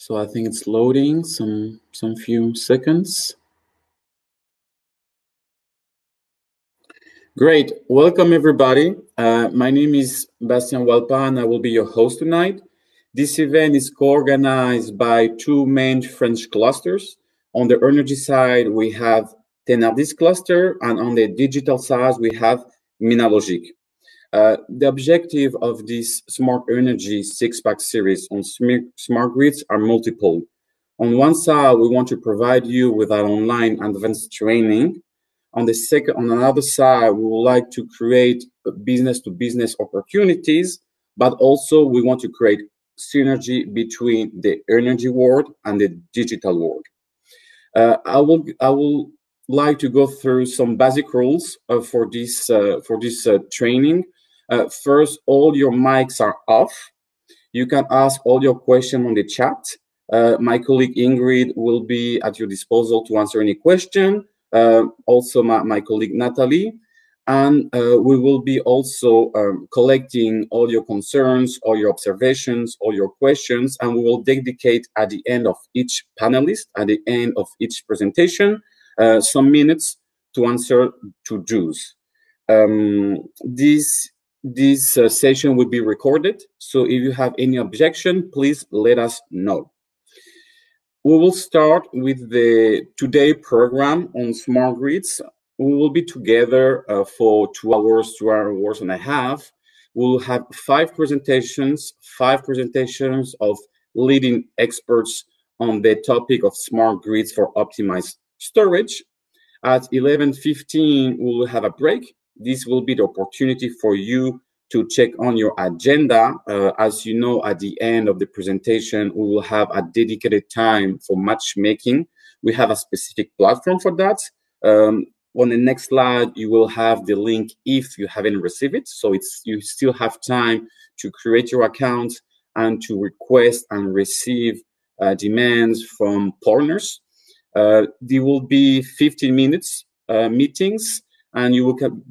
So I think it's loading some few seconds. Great, welcome everybody. My name is Bastien Walpa and I will be your host tonight. This event is co-organized by two main French clusters. On the energy side, we have Tenerrdis cluster, and on the digital side, we have Minalogic. The objective of this Smart Energy six-pack series on smart grids are multiple. On one side, we want to provide you with our online advanced training. On another side, we would like to create business-to-business opportunities, but also we want to create synergy between the energy world and the digital world. I will like to go through some basic rules for this training. First, all your mics are off. You can ask all your questions on the chat. My colleague Ingrid will be at your disposal to answer any question. Also, my colleague Natalie. And we will be also collecting all your concerns, all your observations, all your questions, and we will dedicate at the end of each panelist, at the end of each presentation, some minutes to answer to Jews. This session will be recorded, so if you have any objection, please let us know. We will start with the today program on smart grids. We will be together for 2 hours and a half. We'll have five presentations of leading experts on the topic of smart grids for optimized storage. At 11:15, we will have a break. This will be the opportunity for you to check on your agenda. As you know, at the end of the presentation, we will have a dedicated time for matchmaking. We have a specific platform for that. On the next slide, you will have the link if you haven't received it. So you still have time to create your account and to request and receive demands from partners. There will be 15 minutes meetings, and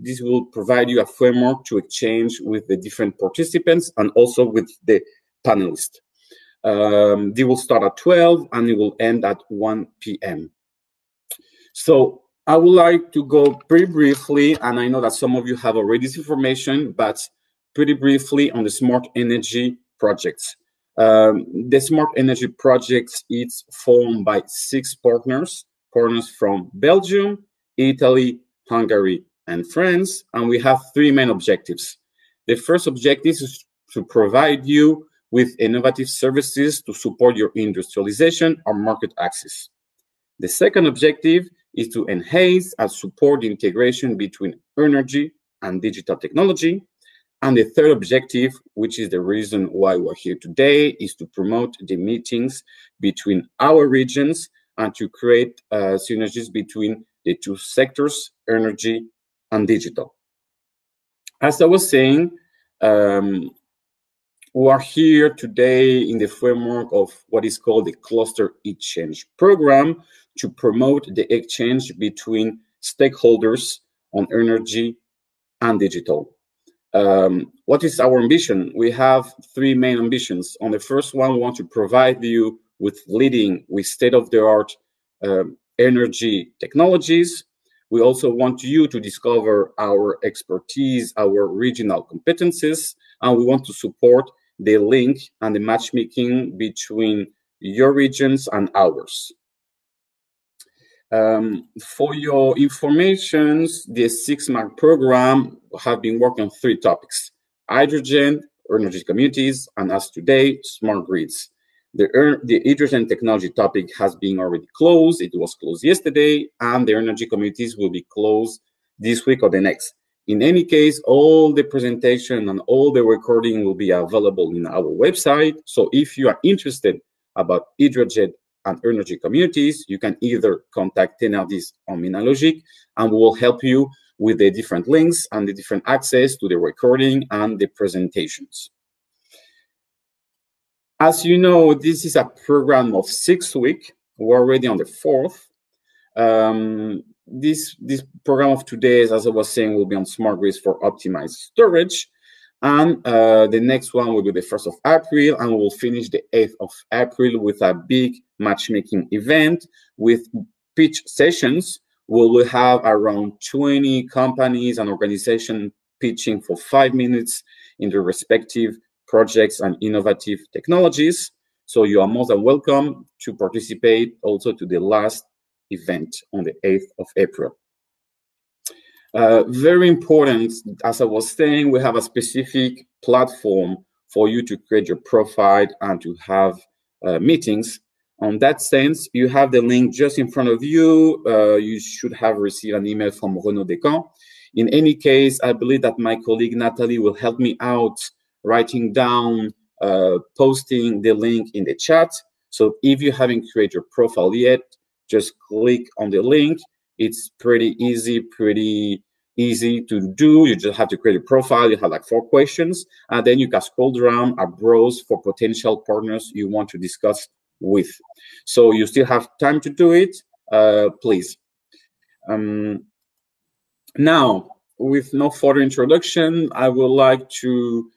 this will provide you a framework to exchange with the different participants and also with the panelists. They will start at 12 and it will end at 1 p.m. So I would like to go pretty briefly, and I know that some of you have already this information, but pretty briefly on the Smart Energy projects. The Smart Energy project is formed by 6 partners from Belgium, Italy, Hungary, and France, and we have 3 main objectives. The first objective is to provide you with innovative services to support your industrialization or market access. The second objective is to enhance and support the integration between energy and digital technology. And the third objective, which is the reason why we're here today, is to promote the meetings between our regions and to create synergies between the 2 sectors, energy and digital. As I was saying, we are here today in the framework of what is called the Cluster Exchange Program to promote the exchange between stakeholders on energy and digital. What is our ambition? We have 3 main ambitions. On the first one, we want to provide you with state-of-the-art energy technologies. We also want you to discover our expertise, our regional competencies, and we want to support the link and the matchmaking between your regions and ours. For your information, the 6-month program have been working on 3 topics: hydrogen, energy communities, and as today, smart grids. The hydrogen technology topic has been already closed. It was closed yesterday, and the energy communities will be closed this week or the next. In any case, all the presentation and all the recording will be available in our website. So if you are interested about hydrogen and energy communities, you can either contact Tenerrdis or Minalogic, and we will help you with the different links and the different access to the recording and the presentations. As you know, this is a program of 6 weeks. We're already on the 4th. This program of today, as I was saying, will be on smart grids for optimized storage. And the next one will be the 1st of April, and we will finish the 8th of April with a big matchmaking event with pitch sessions. We will have around 20 companies and organizations pitching for 5 minutes in their respective projects and innovative technologies. So you are more than welcome to participate also to the last event on the 8th of April. Very important, as I was saying, we have a specific platform for you to create your profile and to have meetings. On that sense, you have the link just in front of you. You should have received an email from Renaud Descamps. In any case, I believe that my colleague Natalie will help me out writing down, posting the link in the chat. So if you haven't created your profile yet, just click on the link. It's pretty easy to do. You just have to create a profile. You have like 4 questions, and then you can scroll down and browse for potential partners you want to discuss with. So you still have time to do it, please. Now, with no further introduction, I would like to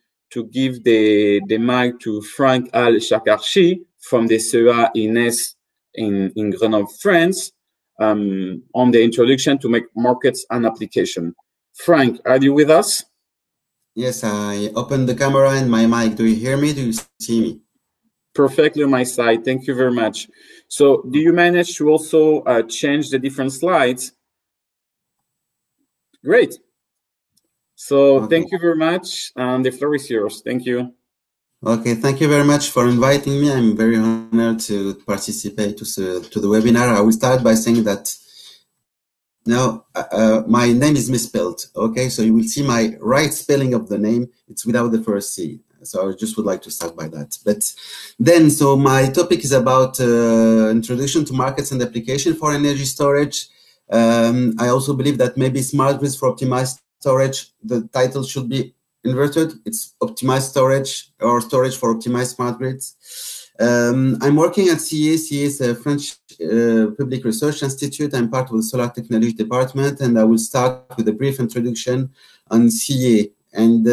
give the mic to Frank Al-Shakarchi from the CEA unissent in Grenoble, France, on the introduction to make markets and application. Frank, are you with us? Yes, I opened the camera and my mic. Do you hear me? Do you see me? Perfectly on my side. Thank you very much. So do you manage to also change the different slides? Great. So okay. Thank you very much. The floor is yours. Thank you. Okay, thank you very much for inviting me. I'm very honored to participate to the webinar. I will start by saying that now my name is misspelled. Okay, so you will see my right spelling of the name. It's without the first C. So I just would like to start by that. But then, so my topic is about introduction to markets and application for energy storage. I also believe that maybe smart grids for optimized storage, the title should be inverted. It's optimized storage or storage for optimized smart grids. I'm working at CEA. CEA is a French public research institute. I'm part of the solar technology department, and I will start with a brief introduction on CEA. And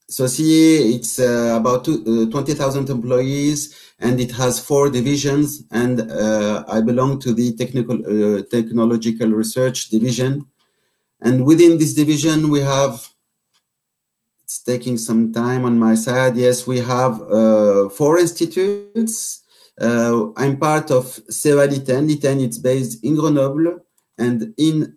so CEA, it's about 20,000 employees, and it has 4 divisions, and I belong to the technological research division. And within this division, we have, it's taking some time on my side, yes, we have 4 institutes. I'm part of CEA l'Iten. l'Iten, it's based in Grenoble and in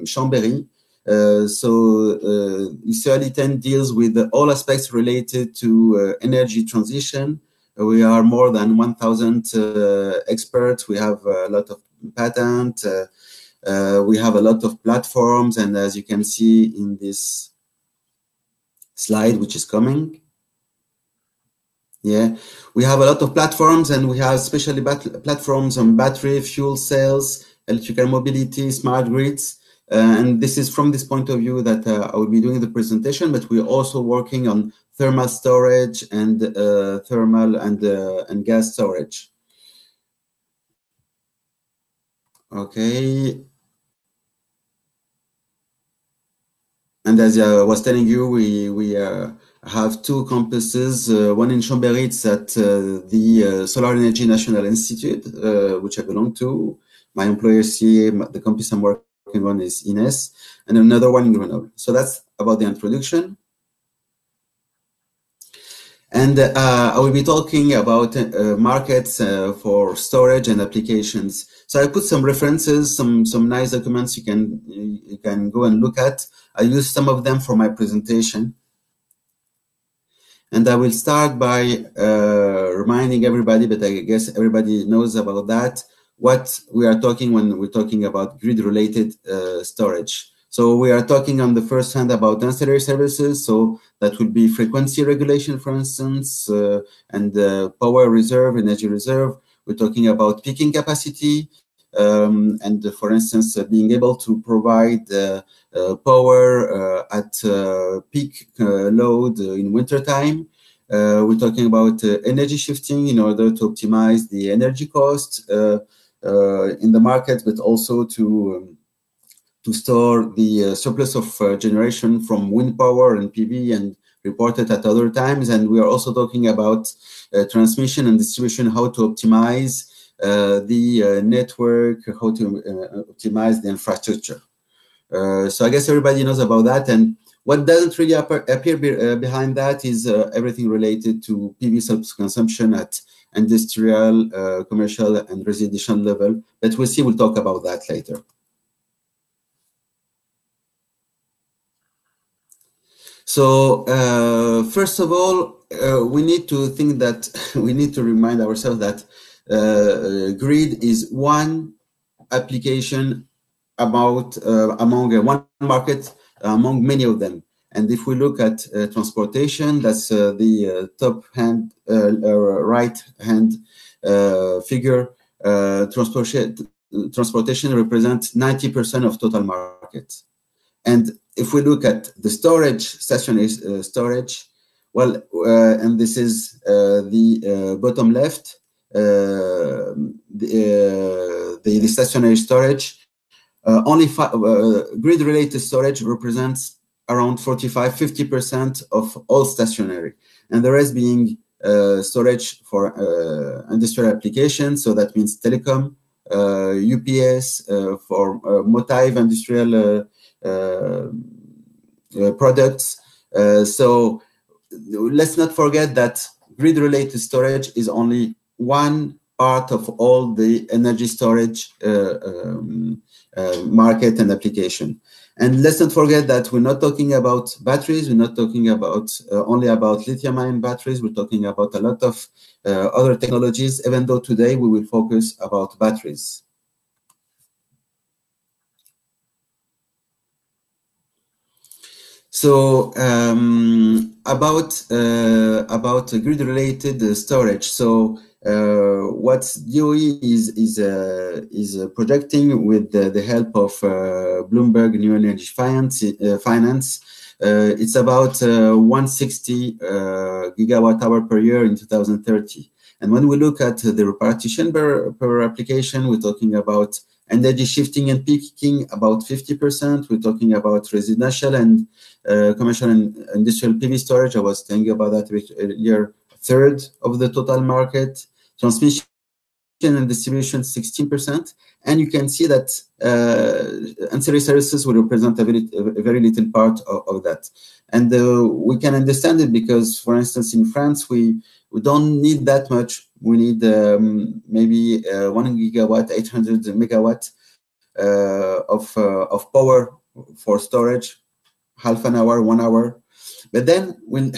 Chambéry. CEA l'Iten deals with all aspects related to energy transition. We are more than 1,000 experts. We have a lot of patents. We have a lot of platforms, and as you can see in this slide, which is coming, yeah, we have a lot of platforms, and we have especially platforms on battery, fuel cells, electrical mobility, smart grids. And this is from this point of view that I will be doing the presentation, but we're also working on thermal storage and thermal and gas storage. Okay. And as I was telling you, we have 2 campuses. One in Chambéry, it's at the Solar Energy National Institute, which I belong to. My employer CEA, the campus I'm working on is unissent, and another one in Grenoble. So that's about the introduction. And I will be talking about markets for storage and applications. So I put some references, some nice documents you can go and look at. I use some of them for my presentation. And I will start by reminding everybody, but I guess everybody knows about that, what we are talking when we're talking about grid-related storage. So we are talking on the first hand about ancillary services. So that would be frequency regulation, for instance, and power reserve, energy reserve. We're talking about peaking capacity, and for instance, being able to provide power at peak load in wintertime. We're talking about energy shifting in order to optimize the energy cost in the market, but also to to store the surplus of generation from wind power and PV and report it at other times. And we are also talking about transmission and distribution, how to optimize the network, how to optimize the infrastructure. So I guess everybody knows about that. And what doesn't really appear behind that is everything related to PV self-consumption at industrial, commercial, and residential level. But we'll see, we'll talk about that later. So first of all, we need to think that we need to remind ourselves that grid is one application about among one market among many of them. And if we look at transportation, that's the top hand, right hand figure. Transportation represents 90% of total market. And if we look at the storage, stationary storage, well, and this is the bottom left, the stationary storage, only grid-related storage represents around 45–50% of all stationary, and the rest being storage for industrial applications. So that means telecom, UPS, for motive industrial products. So let's not forget that grid-related storage is only one part of all the energy storage market and application. And let's not forget that we're not talking about batteries. We're not talking about only about lithium-ion batteries. We're talking about a lot of other technologies, even though today we will focus about batteries. So about grid-related storage. So what DOE is projecting with the help of Bloomberg New Energy Finance, it's about 160 gigawatt hour per year in 2030. And when we look at the repartition per application, we're talking about energy shifting and peaking about 50%. We're talking about residential and commercial and industrial PV storage. I was telling you about that earlier. A third of the total market. Transmission and distribution 16%. And you can see that ancillary services will represent a very little part of that. And we can understand it because, for instance, in France, we don't need that much. We need maybe 1 gigawatt, 800 megawatt of power for storage, half an hour, 1 hour. But then when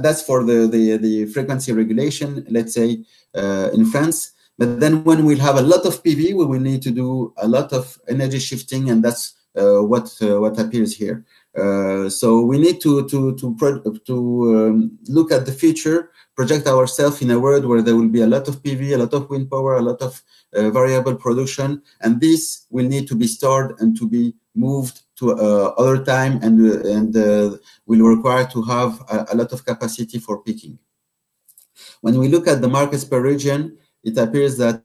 that's for the frequency regulation, let's say in France. But then when we'll have a lot of PV, we will need to do a lot of energy shifting, and that's what appears here. So we need to look at the future, project ourselves in a world where there will be a lot of PV, a lot of wind power, a lot of variable production, and this will need to be stored and to be moved to other time, and will require to have a lot of capacity for peaking. When we look at the markets per region, it appears that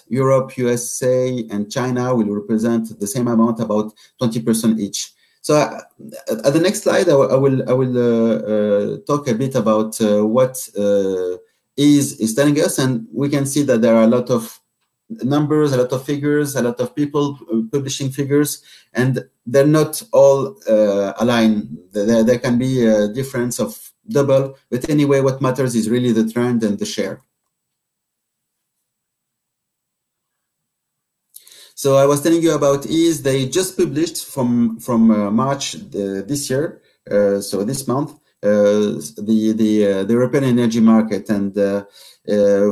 Europe, USA, and China will represent the same amount, about 20% each. So at the next slide, I will talk a bit about what is telling us, and we can see that there are a lot of numbers, a lot of figures, a lot of people publishing figures, and they're not all aligned. There can be a difference of double, but anyway, what matters is really the trend and the share. So I was telling you about EASE. They just published from March this year, so this month, the European energy market, and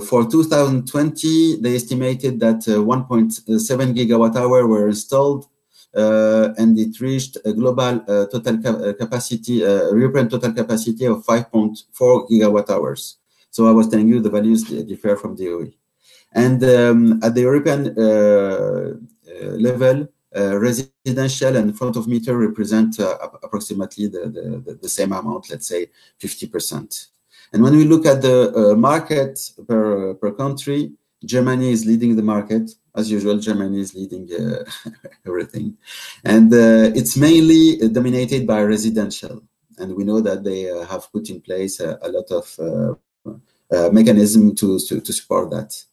for 2020 they estimated that 1.7 gigawatt hour were installed, and it reached a global total capacity, European total capacity of 5.4 gigawatt hours. So I was telling you the values differ from DOE. And at the European level, residential and front of meter represent approximately the same amount, let's say 50%. And when we look at the market per country, Germany is leading the market as usual, Germany is leading everything. And it's mainly dominated by residential. And we know that they have put in place a lot of mechanism to support that.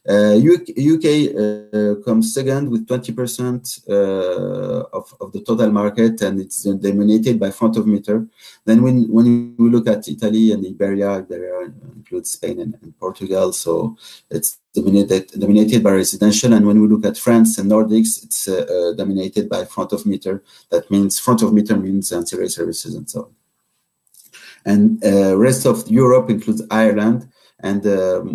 UK comes second with 20% of the total market, and it's dominated by front of meter. Then when we look at Italy and Iberia includes Spain and Portugal, so it's dominated by residential. And when we look at France and Nordics, it's dominated by front of meter. That means front of meter means ancillary services and so on. And rest of Europe includes Ireland, and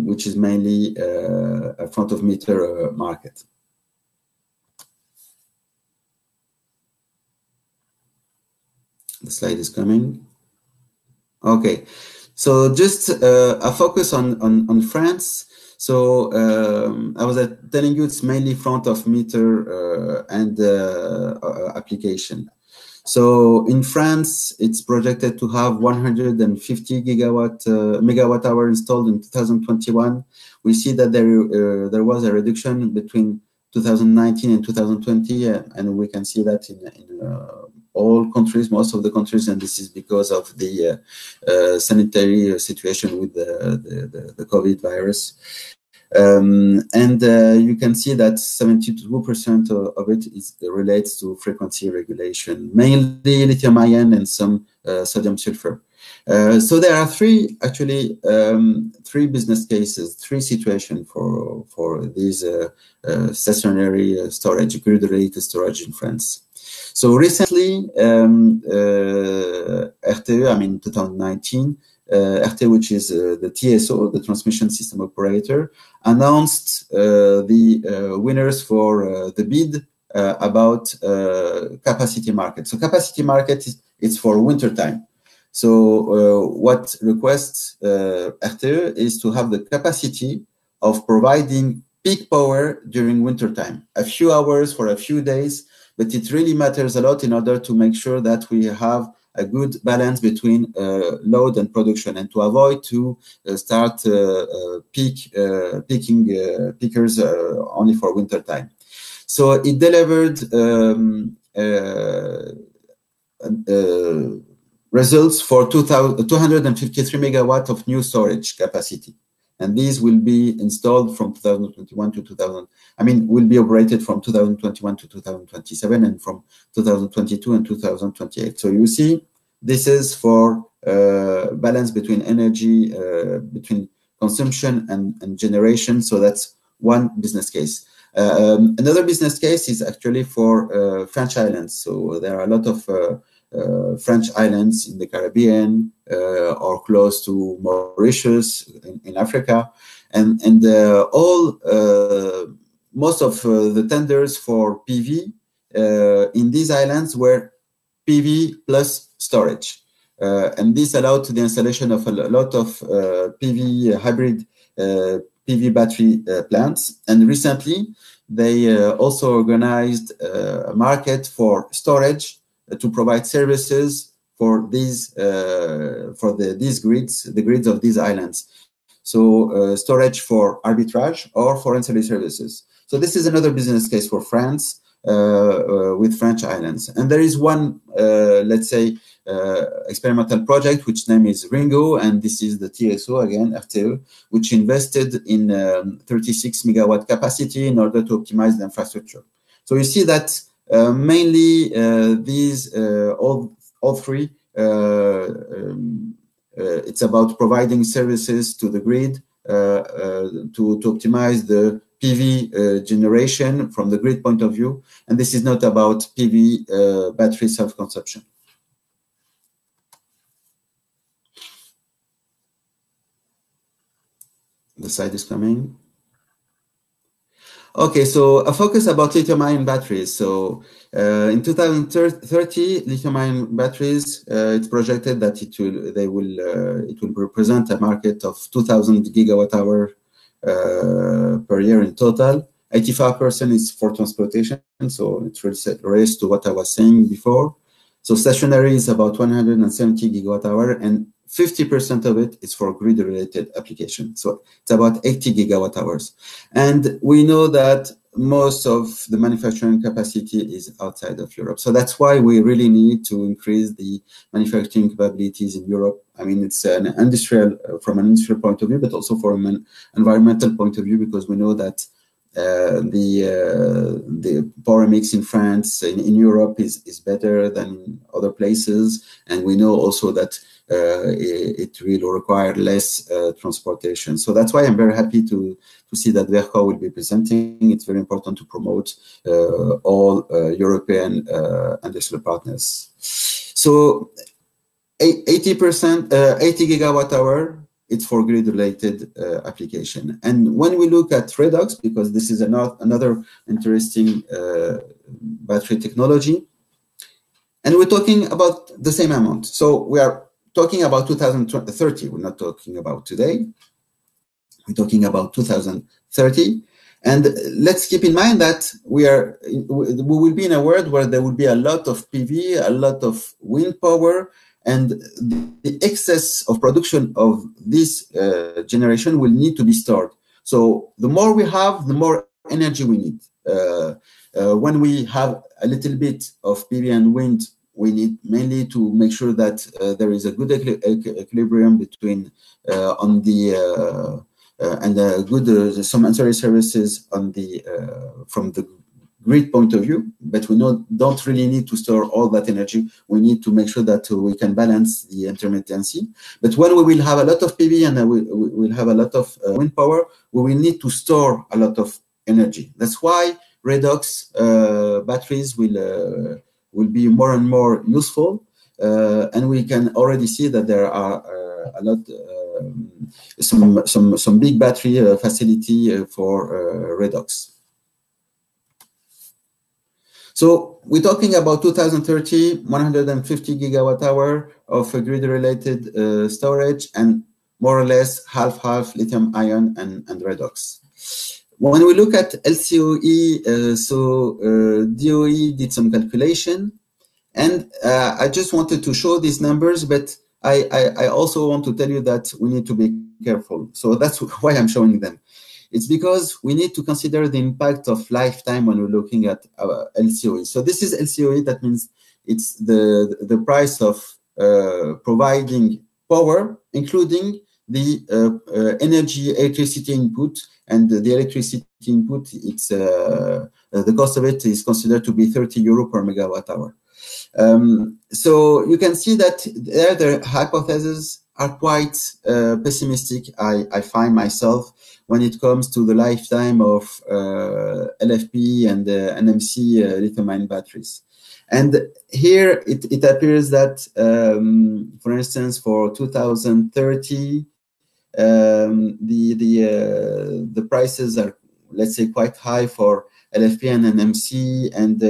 which is mainly a front of meter market. The slide is coming. Okay, so just a focus on France. So I was telling you it's mainly front of meter and application. So in France, it's projected to have 150 megawatt hour installed in 2021. We see that there was a reduction between 2019 and 2020, and we can see that in all countries, most of the countries, and this is because of the sanitary situation with the COVID virus. And you can see that 72% of it relates to frequency regulation, mainly lithium-ion and some sodium sulfur. So there are three business cases, three situations for these stationary storage, grid-related storage in France. So recently, RTE, I mean 2019, RTE, which is the TSO, the transmission system operator, announced the winners for the bid about capacity market. So capacity market is for winter time. So what requests RTE is to have the capacity of providing peak power during winter time, a few hours for a few days, but it really matters a lot in order to make sure that we have a good balance between load and production, and to avoid to start peaking peakers only for winter time. So it delivered results for 253 megawatts of new storage capacity. And these will be installed from 2021 to will be operated from 2021 to 2027 and from 2022 and 2028. So you see, this is for balance between energy, between consumption and generation. So that's one business case. Another business case is actually for French islands. So there are a lot of French islands in the Caribbean or close to Mauritius in Africa, and most of the tenders for PV in these islands were PV plus storage, and this allowed the installation of a lot of PV hybrid PV battery plants. And recently, they also organized a market for storage to provide services for these these grids, the grids of these islands. So storage for arbitrage or for ancillary services. So this is another business case for France with French islands. And there is one, let's say, experimental project, which name is Ringo, and this is the TSO again, RTE, which invested in 36 megawatt capacity in order to optimize the infrastructure. So you see that mainly these all three, it's about providing services to the grid to optimize the PV generation from the grid point of view, and this is not about PV battery self-consumption. The slide is coming. Okay, so a focus about lithium-ion batteries. So in 2030, lithium-ion batteries, it's projected that it will represent a market of 2,000 gigawatt hour per year in total. 85% is for transportation, so it relates to what I was saying before. So stationary is about 170 gigawatt hour, and 50% of it is for grid-related application. So it's about 80 gigawatt hours. And we know that most of the manufacturing capacity is outside of Europe. So that's why we really need to increase the manufacturing capabilities in Europe. I mean, it's an industrial, from an industrial point of view, but also from an environmental point of view, because we know that the power mix in France, in Europe, is better than in other places, and we know also that it will require less transportation. So that's why I'm very happy to see that Verco will be presenting. It's very important to promote all European industrial partners. So 80%, 80 gigawatt hour. It's for grid-related application. And when we look at redox, because this is another interesting battery technology, and we're talking about the same amount. So we are talking about 2030. We're not talking about today. We're talking about 2030. And let's keep in mind that we will be in a world where there will be a lot of PV, a lot of wind power, and the excess of production of this generation will need to be stored. So the more we have, the more energy we need. When we have a little bit of PV and wind, we need mainly to make sure that there is a good equilibrium between on the and good some ancillary services on the from the grid point of view, but we don't really need to store all that energy. We need to make sure that we can balance the intermittency. But when we will have a lot of PV and we will have a lot of wind power, we will need to store a lot of energy. That's why redox batteries will be more and more useful, and we can already see that there are a lot some big battery facility for redox. So we're talking about 2030, 150 gigawatt hour of grid-related storage, and more or less half-half lithium-ion and redox. When we look at LCOE, DOE did some calculation, and I just wanted to show these numbers, but I also want to tell you that we need to be careful. So that's why I'm showing them. It's because we need to consider the impact of lifetime when we're looking at our LCOE. So this is LCOE. That means it's the price of providing power, including the electricity input. And the electricity input, it's the cost of it is considered to be 30 euro per megawatt hour. So you can see that there the hypotheses are quite pessimistic. I find myself when it comes to the lifetime of LFP and NMC lithium-ion batteries. And here it appears that, for instance, for 2030, the prices are, let's say, quite high for LFP and NMC, and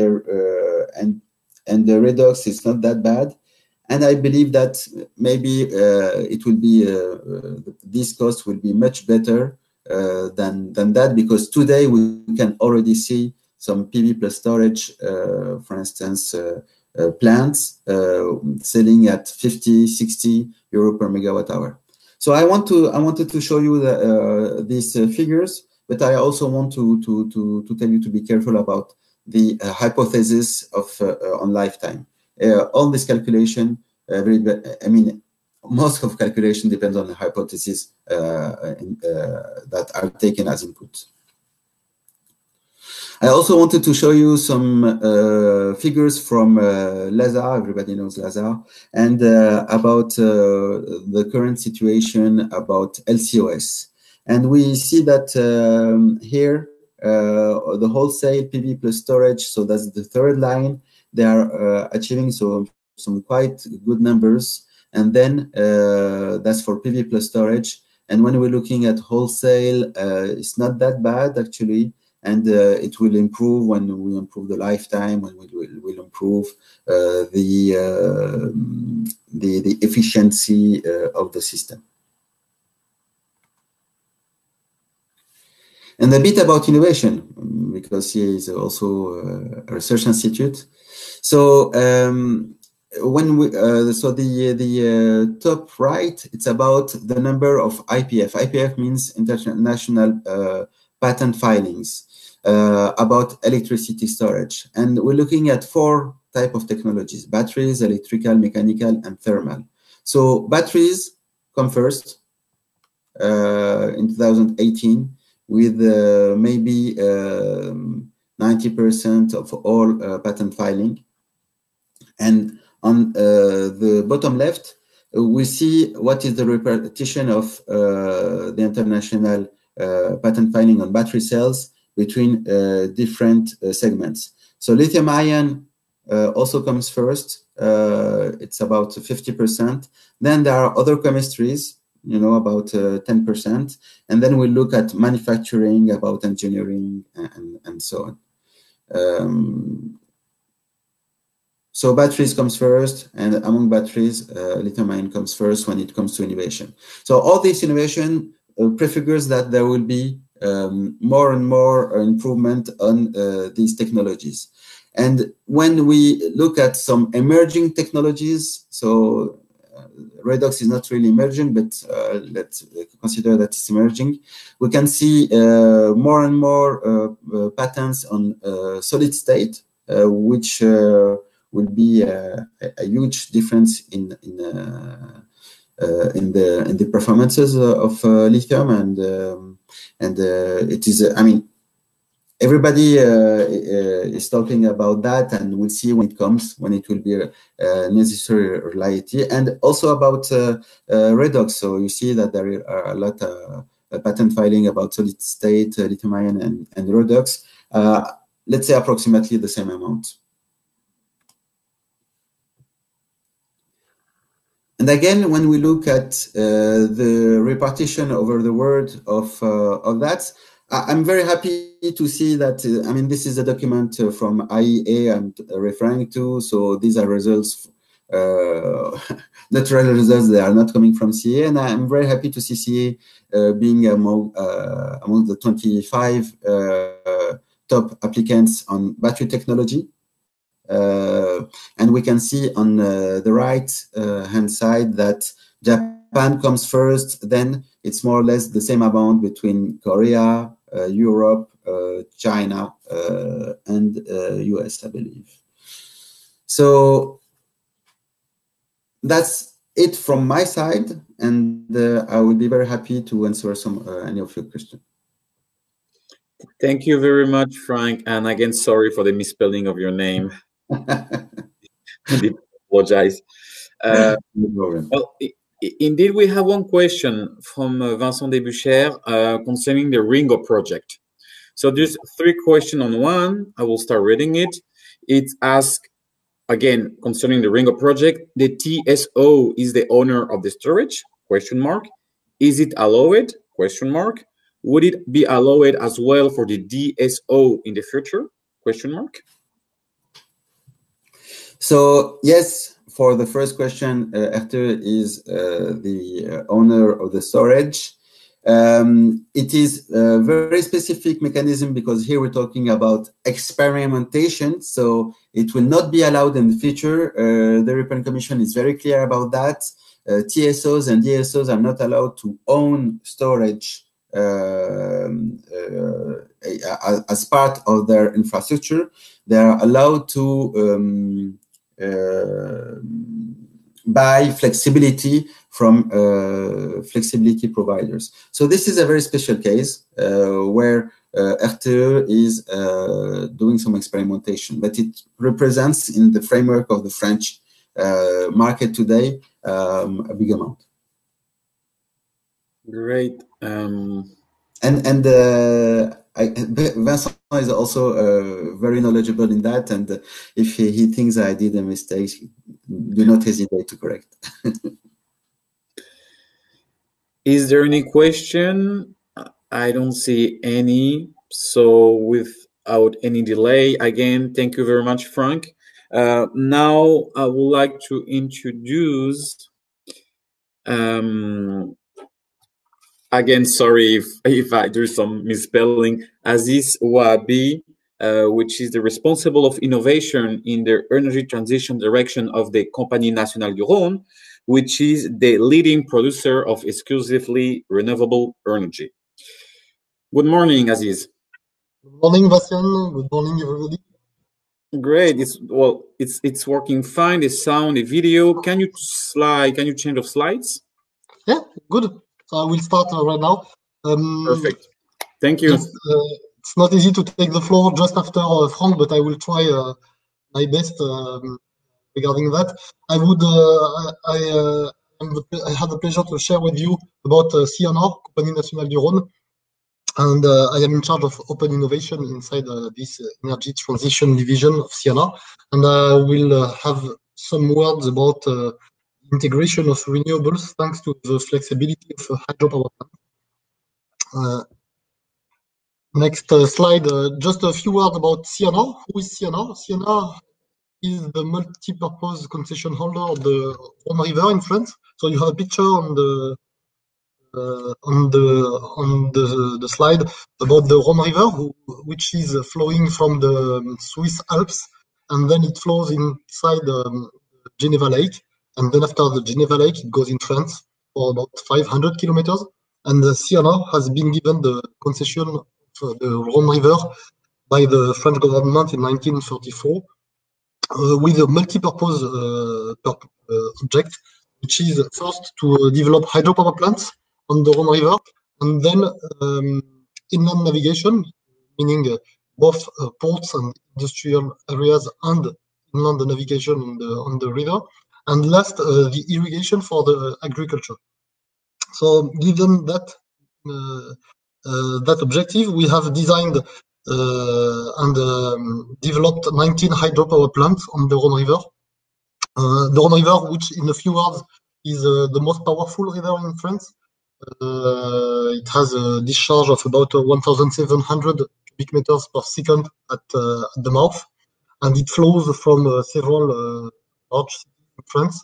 the redox is not that bad. And I believe that maybe it will be this cost will be much better than that, because today we can already see some PV plus storage, for instance, plants selling at 50, 60 euro per megawatt hour. So I wanted to show you these figures, but I also want to tell you to be careful about the hypothesis of on lifetime. All this calculation, I mean, most of calculation depends on the hypothesis that are taken as input. I also wanted to show you some figures from Lazare. Everybody knows Lazare, and about the current situation about LCOS. And we see that here, the wholesale PV plus storage, so that's the third line, they are achieving some quite good numbers. And then that's for PV plus storage. And when we're looking at wholesale, it's not that bad, actually. And it will improve when we improve the lifetime, when we will improve the efficiency of the system. And a bit about innovation, because here is also a research institute. So when we the top right, it's about the number of IPF. IPF means international patent filings. about electricity storage. And we're looking at 4 types of technologies: batteries, electrical, mechanical, and thermal. So batteries come first in 2018 with maybe 90% of all patent filing. And on the bottom left, we see what is the repartition of the international patent filing on battery cells between different segments. So lithium ion also comes first. It's about 50%. Then there are other chemistries, you know, about 10%. And then we look at manufacturing, about engineering, and so on. So batteries comes first, and among batteries, lithium ion comes first when it comes to innovation. So all this innovation prefigures that there will be more and more improvement on these technologies. And when we look at some emerging technologies, so redox is not really emerging, but let's consider that it's emerging. We can see more and more patents on solid state, which will be a huge difference in the performances of lithium, and it is. I mean, everybody is talking about that, and we'll see when it comes, when it will be a necessary reality, and also about redox. So you see that there are a lot of patent filing about solid state, lithium ion, and redox. Let's say approximately the same amount. And again, when we look at the repartition over the world of that, I'm very happy to see that, I mean, this is a document from IEA I'm referring to. So these are results, natural results, they are not coming from CA. And I'm very happy to see CA being among the 25 top applicants on battery technology. And we can see on the right hand side that Japan comes first, then it's more or less the same amount between Korea, Europe, China, and US, I believe. So that's it from my side, and I will be very happy to answer any of your questions. Thank you very much, Frank. And again, sorry for the misspelling of your name. I apologize. Well, indeed, we have one question from Vincent Debuchère concerning the Ringo project. So there's 3 questions on one. I will start reading it. It's asked, again, concerning the Ringo project, the TSO is the owner of the storage? Question mark. Is it allowed? Question mark. Would it be allowed as well for the DSO in the future? Question mark. So yes, for the first question, acteur is the owner of the storage. It is a very specific mechanism because here we're talking about experimentation, so it will not be allowed in the future. The European Commission is very clear about that. TSOs and DSOs are not allowed to own storage as part of their infrastructure. They are allowed to buy flexibility from flexibility providers. So this is a very special case where RTE is doing some experimentation, but it represents in the framework of the French market today a big amount. Great. Vincent is also very knowledgeable in that, and if he thinks I did a mistake, do not hesitate to correct. Is there any question? I don't see any. So without any delay, again, thank you very much, Frank. Now I would like to introduce again, sorry if there's some misspelling, Aziz Ouabi, which is the responsible of innovation in the energy transition direction of the Compagnie Nationale du Rhône, which is the leading producer of exclusively renewable energy. Good morning, Aziz. Good morning, Bastian. Good morning, everybody. Great. It's working fine. The sound, the video. Can you change of slides? Yeah, good. So I will start right now. Perfect. Thank you. It's not easy to take the floor just after Frank, but I will try my best regarding that. I had the pleasure to share with you about CNR, Compagnie Nationale du Rhône, and I am in charge of open innovation inside this energy transition division of CNR, and I will have some words about integration of renewables thanks to the flexibility of hydropower plant. Next slide, just a few words about CNR. Who is CNR? CNR is the multi-purpose concession holder of the Rhône River in France. So you have a picture on the slide about the Rhône River, which is flowing from the Swiss Alps, and then it flows inside Geneva Lake, and then after the Geneva Lake, it goes in France for about 500 kilometers. And the CNR has been given the concession of the Rhône River by the French government in 1934 with a multi-purpose object, which is first to develop hydropower plants on the Rhône River, and then inland navigation, meaning both ports and industrial areas and inland navigation on the river, and last, the irrigation for the agriculture. So given that that objective, we have designed and developed 19 hydropower plants on the Rhône River. The Rhône River, which in a few words is the most powerful river in France. It has a discharge of about 1,700 cubic meters per second at the mouth, and it flows from several large cities in France,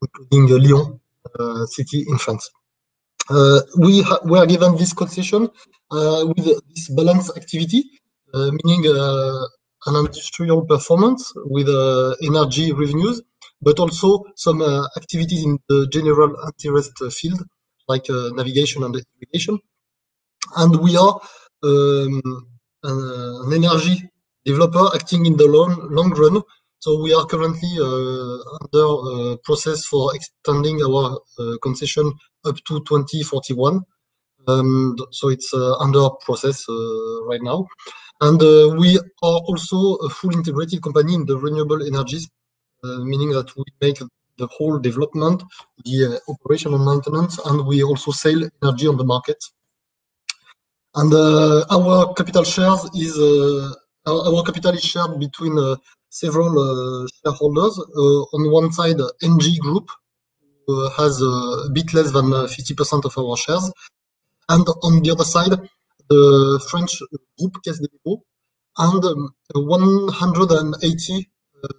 including Lyon city in France. We were given this concession with this balanced activity, meaning an industrial performance with energy revenues, but also some activities in the general interest field, like navigation and irrigation. And we are an energy developer acting in the long run. So we are currently under process for extending our concession up to 2041. So it's under process right now. And we are also a full integrated company in the renewable energies, meaning that we make the whole development, the operation and maintenance, and we also sell energy on the market. And our capital shares is our capital is shared between several shareholders. On one side, NG Group has a bit less than 50% of our shares, and on the other side, the French group Caisse des Dépôts and 180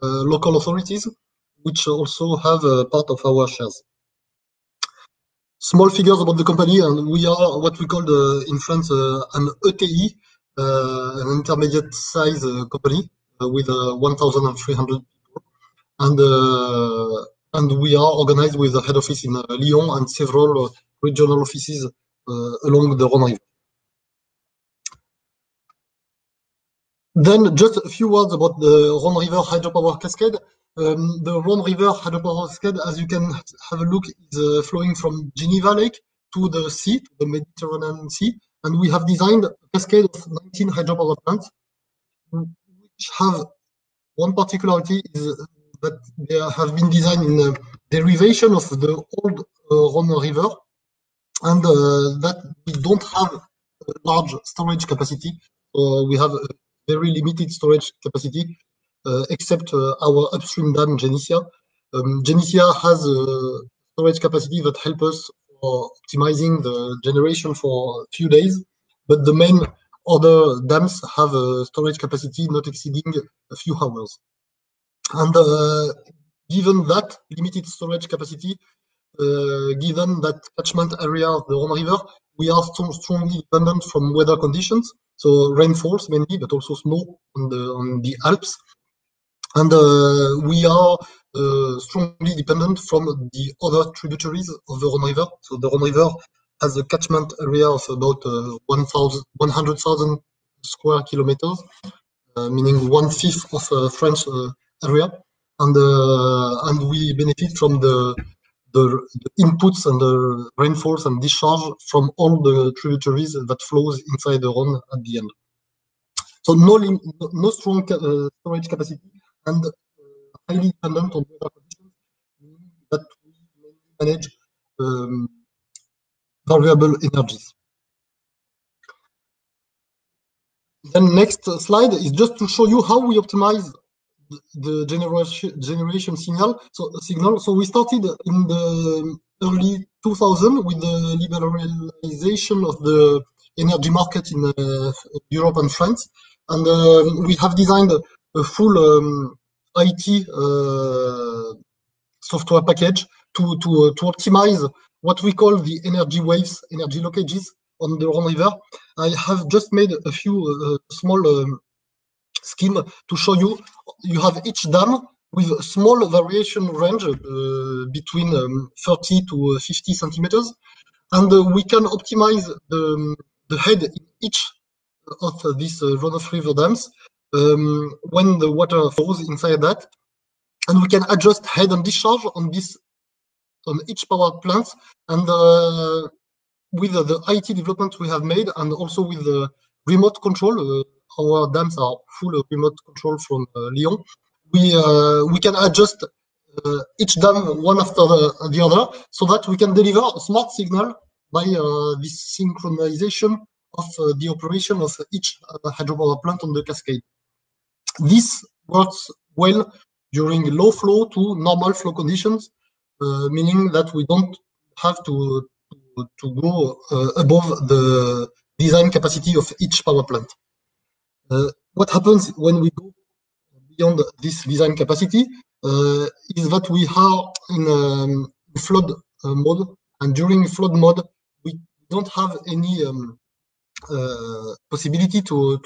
local authorities, which also have part of our shares. Small figures about the company, and we are what we call in France an ETI, an intermediate size company with 1,300 people, and we are organized with a head office in Lyon and several regional offices along the Rhône River. Then just a few words about the Rhône River hydropower cascade. The Rhône River hydropower cascade, as you can have a look, is flowing from Geneva Lake to the sea, to the Mediterranean Sea, and we have designed a cascade of 19 hydropower plants, which have one particularity is that they have been designed in a derivation of the old Rhône River, and that we don't have a large storage capacity. We have a very limited storage capacity, except our upstream dam, Genesia. Genesia has a storage capacity that helps us for optimizing the generation for a few days, but the main other dams have a storage capacity not exceeding a few hours. And given that limited storage capacity, given that catchment area of the Rhône River, we are strongly dependent from weather conditions, so rainfalls mainly, but also snow on the Alps. And we are strongly dependent from the other tributaries of the Rhône River. So the Rhône River has a catchment area of about 100,000 square kilometers, meaning 1/5 of French area, and we benefit from the inputs and the rainfalls and discharge from all the tributaries that flows inside the Rhône at the end. So no strong storage capacity and highly dependent on weather conditions, meaning that we manage variable energies. Then next slide is just to show you how we optimize the generation signal. So we started in the early 2000 with the liberalization of the energy market in Europe and France, and we have designed a full IT software package to optimize what we call the energy waves, energy leakages on the Rhône River. I have just made a few small scheme to show you. You have each dam with a small variation range between 30 to 50 centimeters, and we can optimize the head in each of these run-of-river dams when the water flows inside that, and we can adjust head and discharge on each power plant, and with the IT development we have made, and also with the remote control. Our dams are full of remote control from Lyon. We can adjust each dam one after the other, so that we can deliver a smart signal by this synchronization of the operation of each hydropower plant on the cascade. This works well during low flow to normal flow conditions, meaning that we don't have to go above the design capacity of each power plant. What happens when we go beyond this design capacity is that we are in flood mode, and during flood mode we don't have any possibility to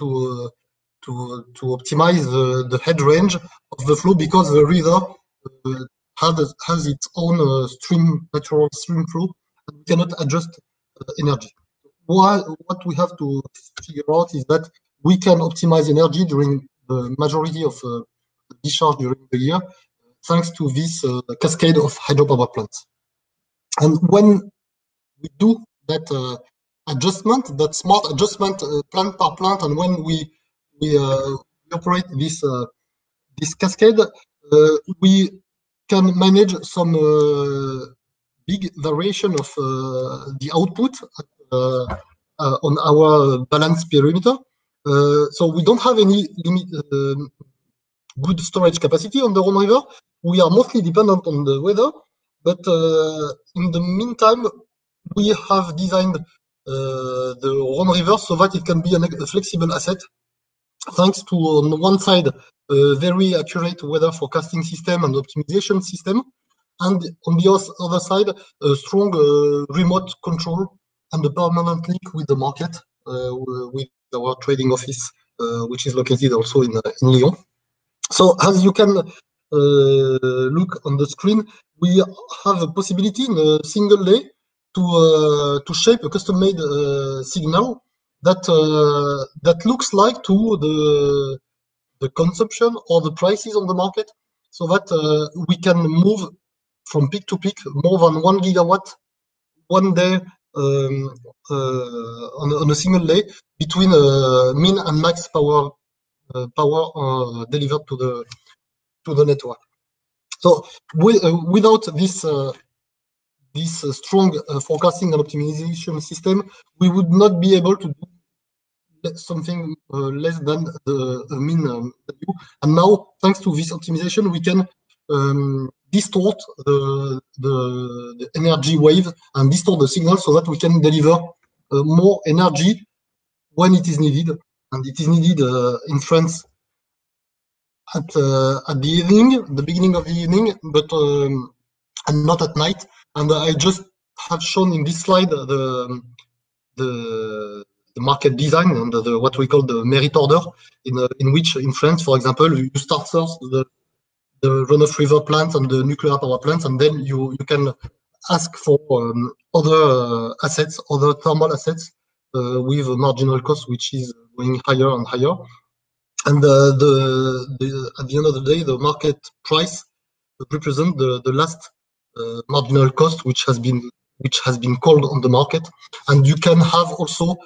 optimize the head range of the flow, because the river has its own natural stream flow, and we cannot adjust energy. What we have to figure out is that we can optimize energy during the majority of discharge during the year, thanks to this cascade of hydropower plants. And when we do that adjustment, that smart adjustment plant per plant, and when we operate this cascade, we can manage some big variation of the output on our balance perimeter. So we don't have any good storage capacity on the Rhône River. We are mostly dependent on the weather, but in the meantime, we have designed the Rhône River so that it can be a flexible asset, thanks to, on one side, a very accurate weather forecasting system and optimization system, and on the other side, a strong remote control and a permanent link with the market, with our trading office, which is located also in Lyon. So as you can look on the screen, we have a possibility in a single day to shape a custom-made signal that looks like to the consumption or the prices on the market, so that we can move from peak to peak more than 1 gigawatt one day on a single day between min and max power delivered to the network. So without this strong forecasting and optimization system, we would not be able to do something less than the mean value. And now, thanks to this optimization, we can distort the energy wave and distort the signal, so that we can deliver more energy when it is needed. And it is needed in France at the evening, the beginning of the evening, but and not at night. And I just have shown in this slide the market design and what we call the merit order, in which in France, for example, you start first the run-of-river plants and the nuclear power plants, and then you can ask for other assets, other thermal assets with a marginal cost which is going higher and higher. And at the end of the day, the market price represent the last marginal cost which has been called on the market. And you can have also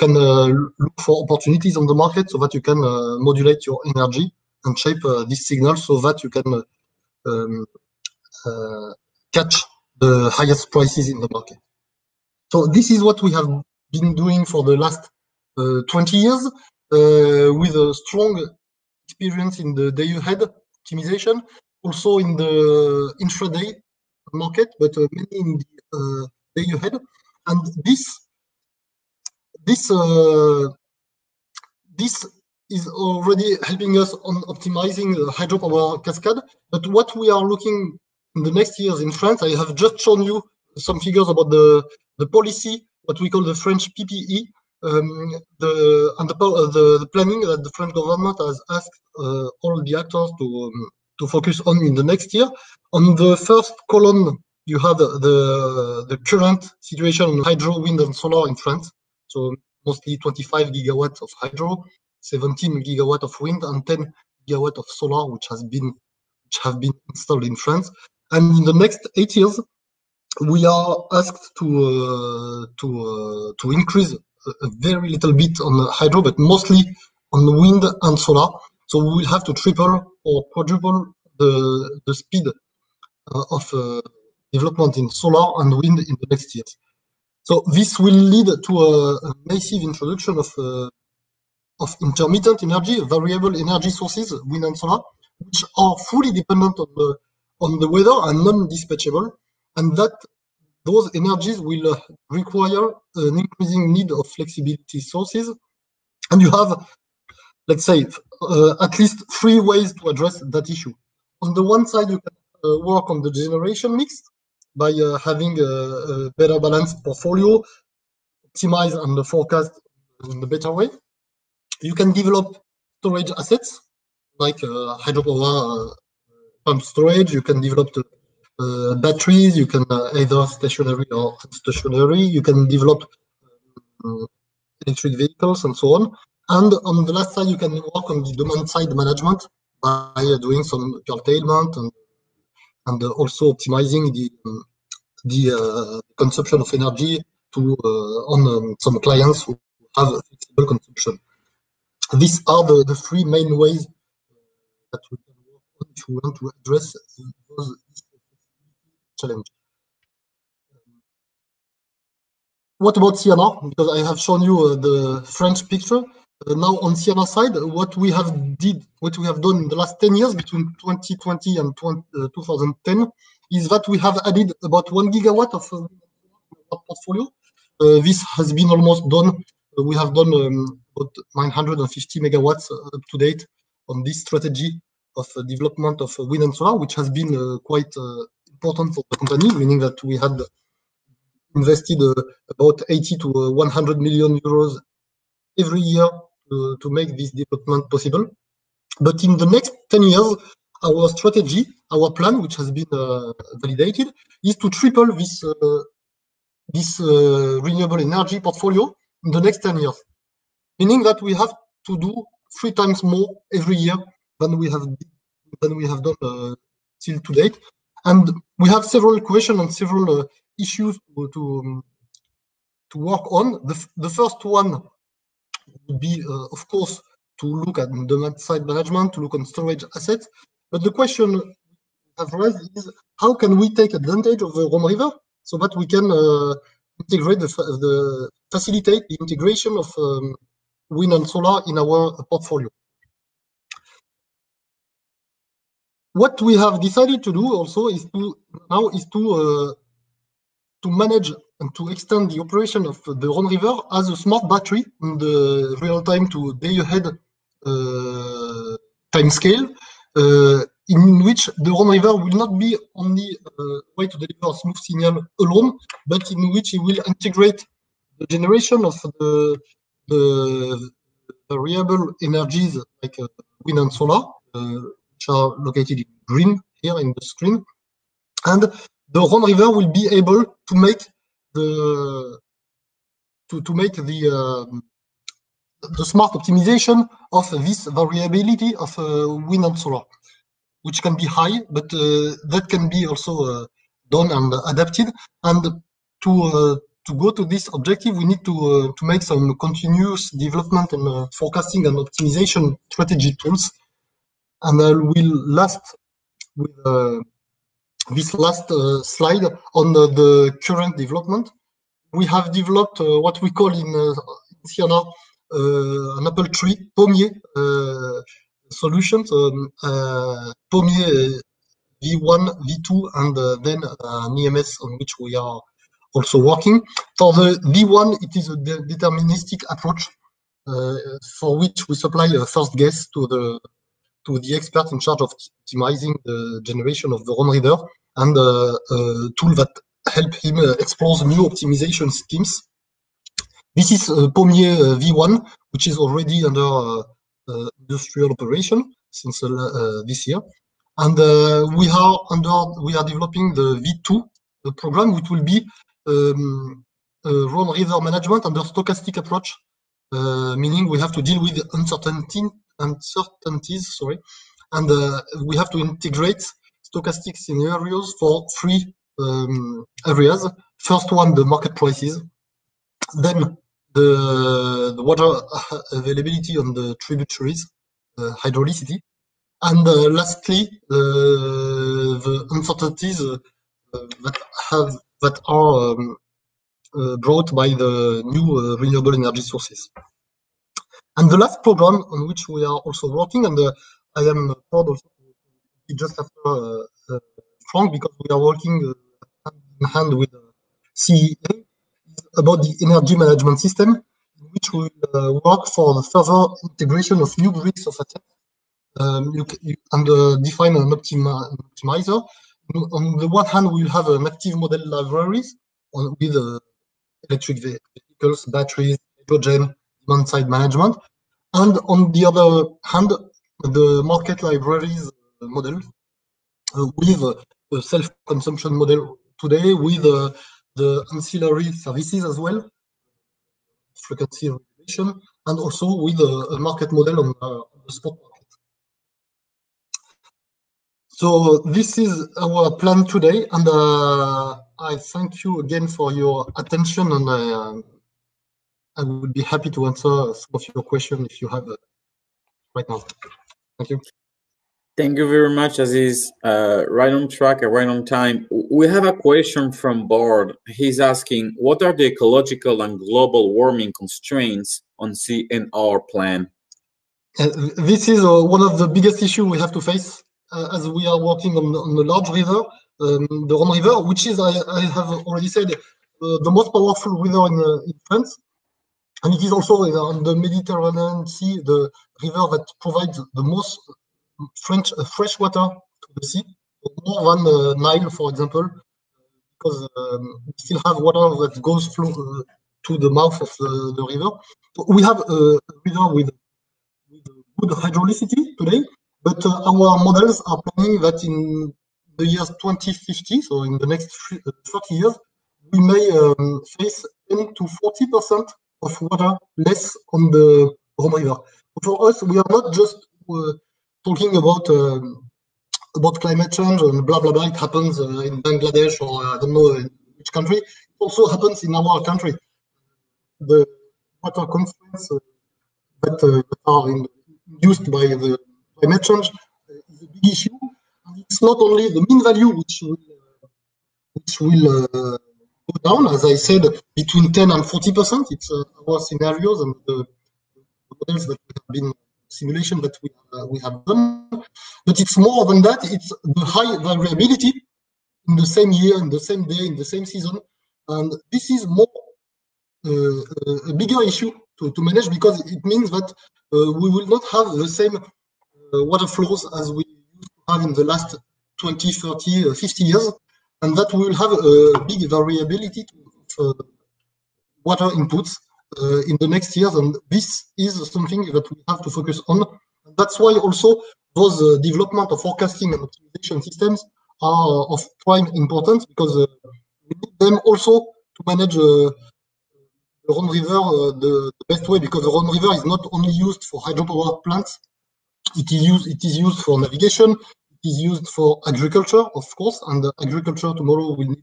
look for opportunities on the market so that you can modulate your energy and shape this signal so that you can catch the highest prices in the market. So this is what we have been doing for the last 20 years with a strong experience in the day-ahead optimization, also in the intraday market, but mainly in the day-ahead. And this is already helping us on optimizing the hydropower cascade. But what we are looking in the next years in France, I have just shown you some figures about the policy, what we call the French PPE, the planning that the French government has asked all the actors to focus on in the next year. On the first column, you have the current situation in hydro, wind, and solar in France. So mostly 25 gigawatts of hydro, 17 gigawatts of wind, and 10 gigawatts of solar, which have been installed in France. And in the next 8 years, we are asked to increase a very little bit on hydro, but mostly on wind and solar. So we will have to triple or quadruple the speed of development in solar and wind in the next years. So this will lead to a massive introduction of intermittent energy, variable energy sources, wind and solar, which are fully dependent on the weather and non-dispatchable, and that those energies will require an increasing need of flexibility sources. And you have, let's say, at least 3 ways to address that issue. On the one side, you can work on the generation mix by having a better balanced portfolio, optimize and forecast in a better way. You can develop storage assets like hydropower pump storage. You can develop the batteries. You can either stationary or stationary. You can develop electric vehicles and so on. And on the last side, you can work on the demand side management by doing some curtailment and also optimizing the consumption of energy on some clients who have flexible consumption. These are the 3 main ways that we can work on if we want to address those challenges. What about CNR? Because I have shown you the French picture. Now on CNR side, what we have done in the last 10 years between 2020 and 2010 is that we have added about 1 gigawatt of portfolio. This has been almost done. We have done about 950 megawatts up to date on this strategy of development of wind and solar, which has been quite important for the company, meaning that we had invested about 80 to 100 million euros every year to make this development possible. But in the next 10 years, our strategy, our plan, which has been validated, is to triple this renewable energy portfolio in the next 10 years, meaning that we have to do 3 times more every year than we have done till to date. And we have several questions and several issues to work on. The first one would be, of course, to look at demand side management, to look on storage assets. But the question I've raised is, how can we take advantage of the Rhône River so that we can integrate facilitate the integration of wind and solar in our portfolio? What we have decided to do also is to manage and to extend the operation of the Rhône River as a smart battery in the real-time to day-ahead time scale, in which the Rhône River will not be only a way to deliver a smooth signal alone, but in which it will integrate the generation of the variable energies like wind and solar, which are located in green here in the screen. And the Rhône River will be able to make to make the smart optimization of this variability of wind and solar, which can be high, but that can be also done and adapted. And to go to this objective, we need to make some continuous development and forecasting and optimization strategy tools. And I will last with this last slide on the current development. We have developed what we call in Siena an apple tree, pommier solutions, pommier V1, V2, and then an EMS on which we are also working. For the V1, it is a deterministic approach for which we supply a first guess to the expert in charge of optimizing the generation of the Rhône River, and a tool that help him explore new optimization schemes. This is Pommier V1, which is already under industrial operation since this year, and we are developing the V2 program, which will be Rhône River management under stochastic approach, meaning we have to deal with uncertainties, and we have to integrate stochastic scenarios for three areas. First one, the market prices, then the water availability on the tributaries, hydraulicity, and lastly the uncertainties that are brought by the new renewable energy sources. And the last program on which we are also working, and I am proud also to be just after Frank, because we are working hand in hand with CEA about the energy management system, in which we work for the further integration of new grids of assets and define an optimizer. On the one hand, we will have an active model libraries with electric vehicles, batteries, hydrogen, demand-side management, and on the other hand, the market libraries model with a self-consumption model today, with the ancillary services as well, frequency regulation, and also with a market model on the spot market. So this is our plan today, and I thank you again for your attention, and I would be happy to answer some of your questions if you have right now. Thank you. Thank you very much, Aziz. Right on track and right on time. We have a question from Bard. He's asking, what are the ecological and global warming constraints on CNR plan? This is one of the biggest issues we have to face as we are working on the large river, the Rhône River, which is, I have already said, the most powerful river in France. And it is also on the Mediterranean Sea, the river that provides the most fresh water to the sea, more than Nile, for example, because we still have water that goes through to the mouth of the river. We have a river with good hydraulicity today, but our models are planning that in the years 2050, so in the next 30 years, we may face 10 to 40% of water less on the Rhône River. For us, we are not just talking about climate change and blah blah blah. It happens in Bangladesh or I don't know in which country. It also happens in our country. The water constraints that are induced by the climate change is a big issue. And it's not only the mean value which will go down, as I said, between 10 and 40%. It's our scenarios and the models that we have been simulation that we have done. But it's more than that. It's the high variability in the same year, in the same day, in the same season, and this is more a bigger issue to manage, because it means that we will not have the same water flows as we used to have in the last 20, 30, 50 years, and that we will have a big variability of water inputs in the next years, and this is something that we have to focus on. And that's why also those development of forecasting and optimization systems are of prime importance, because we need them also to manage the Rhône River the best way, because the Rhône River is not only used for hydropower plants. It is used for navigation. It is used for agriculture, of course, and agriculture tomorrow will need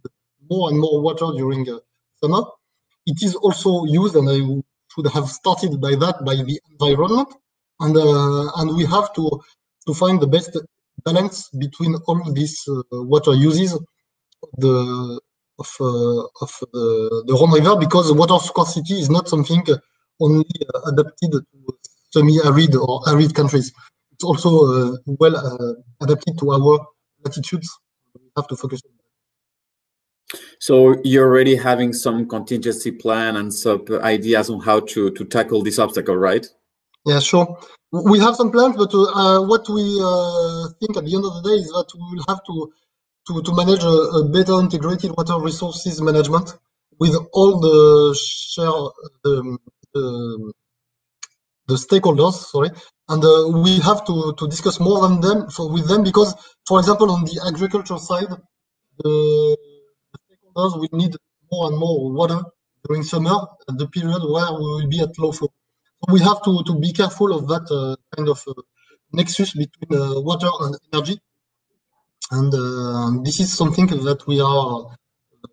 more and more water during summer. It is also used, and I should have started by that, by the environment, and we have to find the best balance between all these water uses of the Rhône River, because water scarcity is not something only adapted to semi-arid or arid countries. It's also well adapted to our latitudes. We have to focus on that. So you're already having some contingency plan and some ideas on how to tackle this obstacle, right? Yeah, sure. We have some plans, but what we think at the end of the day is that we will have to manage a better integrated water resources management with all the stakeholders, sorry, and we have to discuss more than them with them, because, for example, on the agriculture side, the stakeholders will need more and more water during summer, at the period where we will be at low flow. So we have to be careful of that kind of nexus between water and energy, and this is something that we are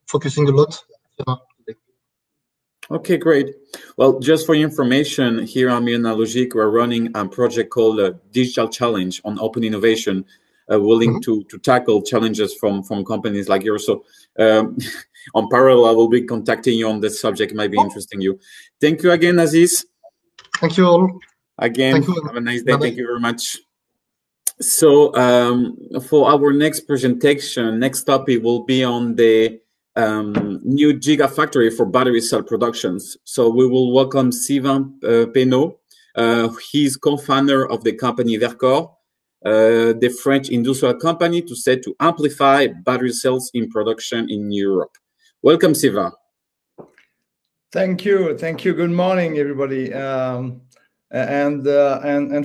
focusing a lot on today. Okay, great. Well, just for your information, here at Minalogic, we're running a project called Digital Challenge on open innovation, willing to tackle challenges from companies like yours. So on parallel, I will be contacting you on this subject. It might be interesting you. Thank you again, Aziz. Thank you all. Again, Thank you. have a nice day. Bye-bye. Thank you very much. So for our next presentation, next topic will be on the new gigafactory for battery cell productions. So we will welcome Sylvain Penaud. He's co-founder of the company Vercor, the French industrial company set to amplify battery cells in production in Europe. Welcome, Sylvain. Thank you. Thank you. Good morning, everybody. And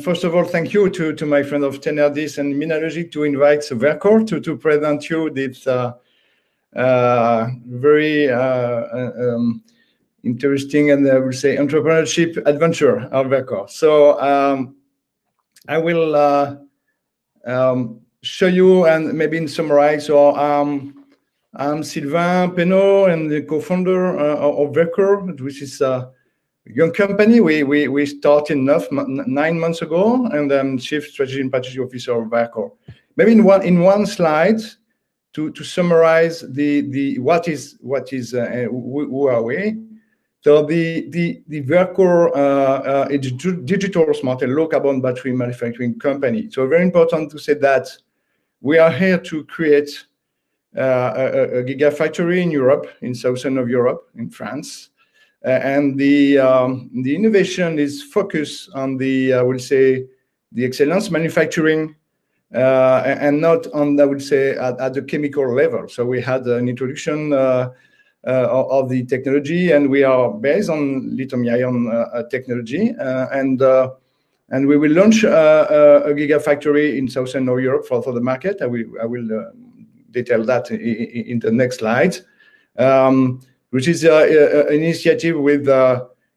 first of all, thank you to my friend of Tenerrdis and Minalogic to invite Vercor to present you this very interesting and I would say entrepreneurship adventure of Vercor. So I will show you and maybe summarize. So I'm Sylvain Penaud and the co-founder of Vercor, which is a young company. We started 9 months ago, and I'm Chief Strategy and Strategy Officer of Vercor. Maybe in one slide to summarize the what is who are we. So the Vercor is a digital, smart, and low carbon battery manufacturing company. So very important to say that we are here to create a gigafactory in Europe, in southern of Europe, in France. And the innovation is focused on the, I would say, the excellence manufacturing, and not on, I would say, at the chemical level. So we had an introduction of the technology, and we are based on lithium-ion technology, and we will launch a gigafactory in southern Europe for the market. I will detail that in the next slide. Which is an initiative with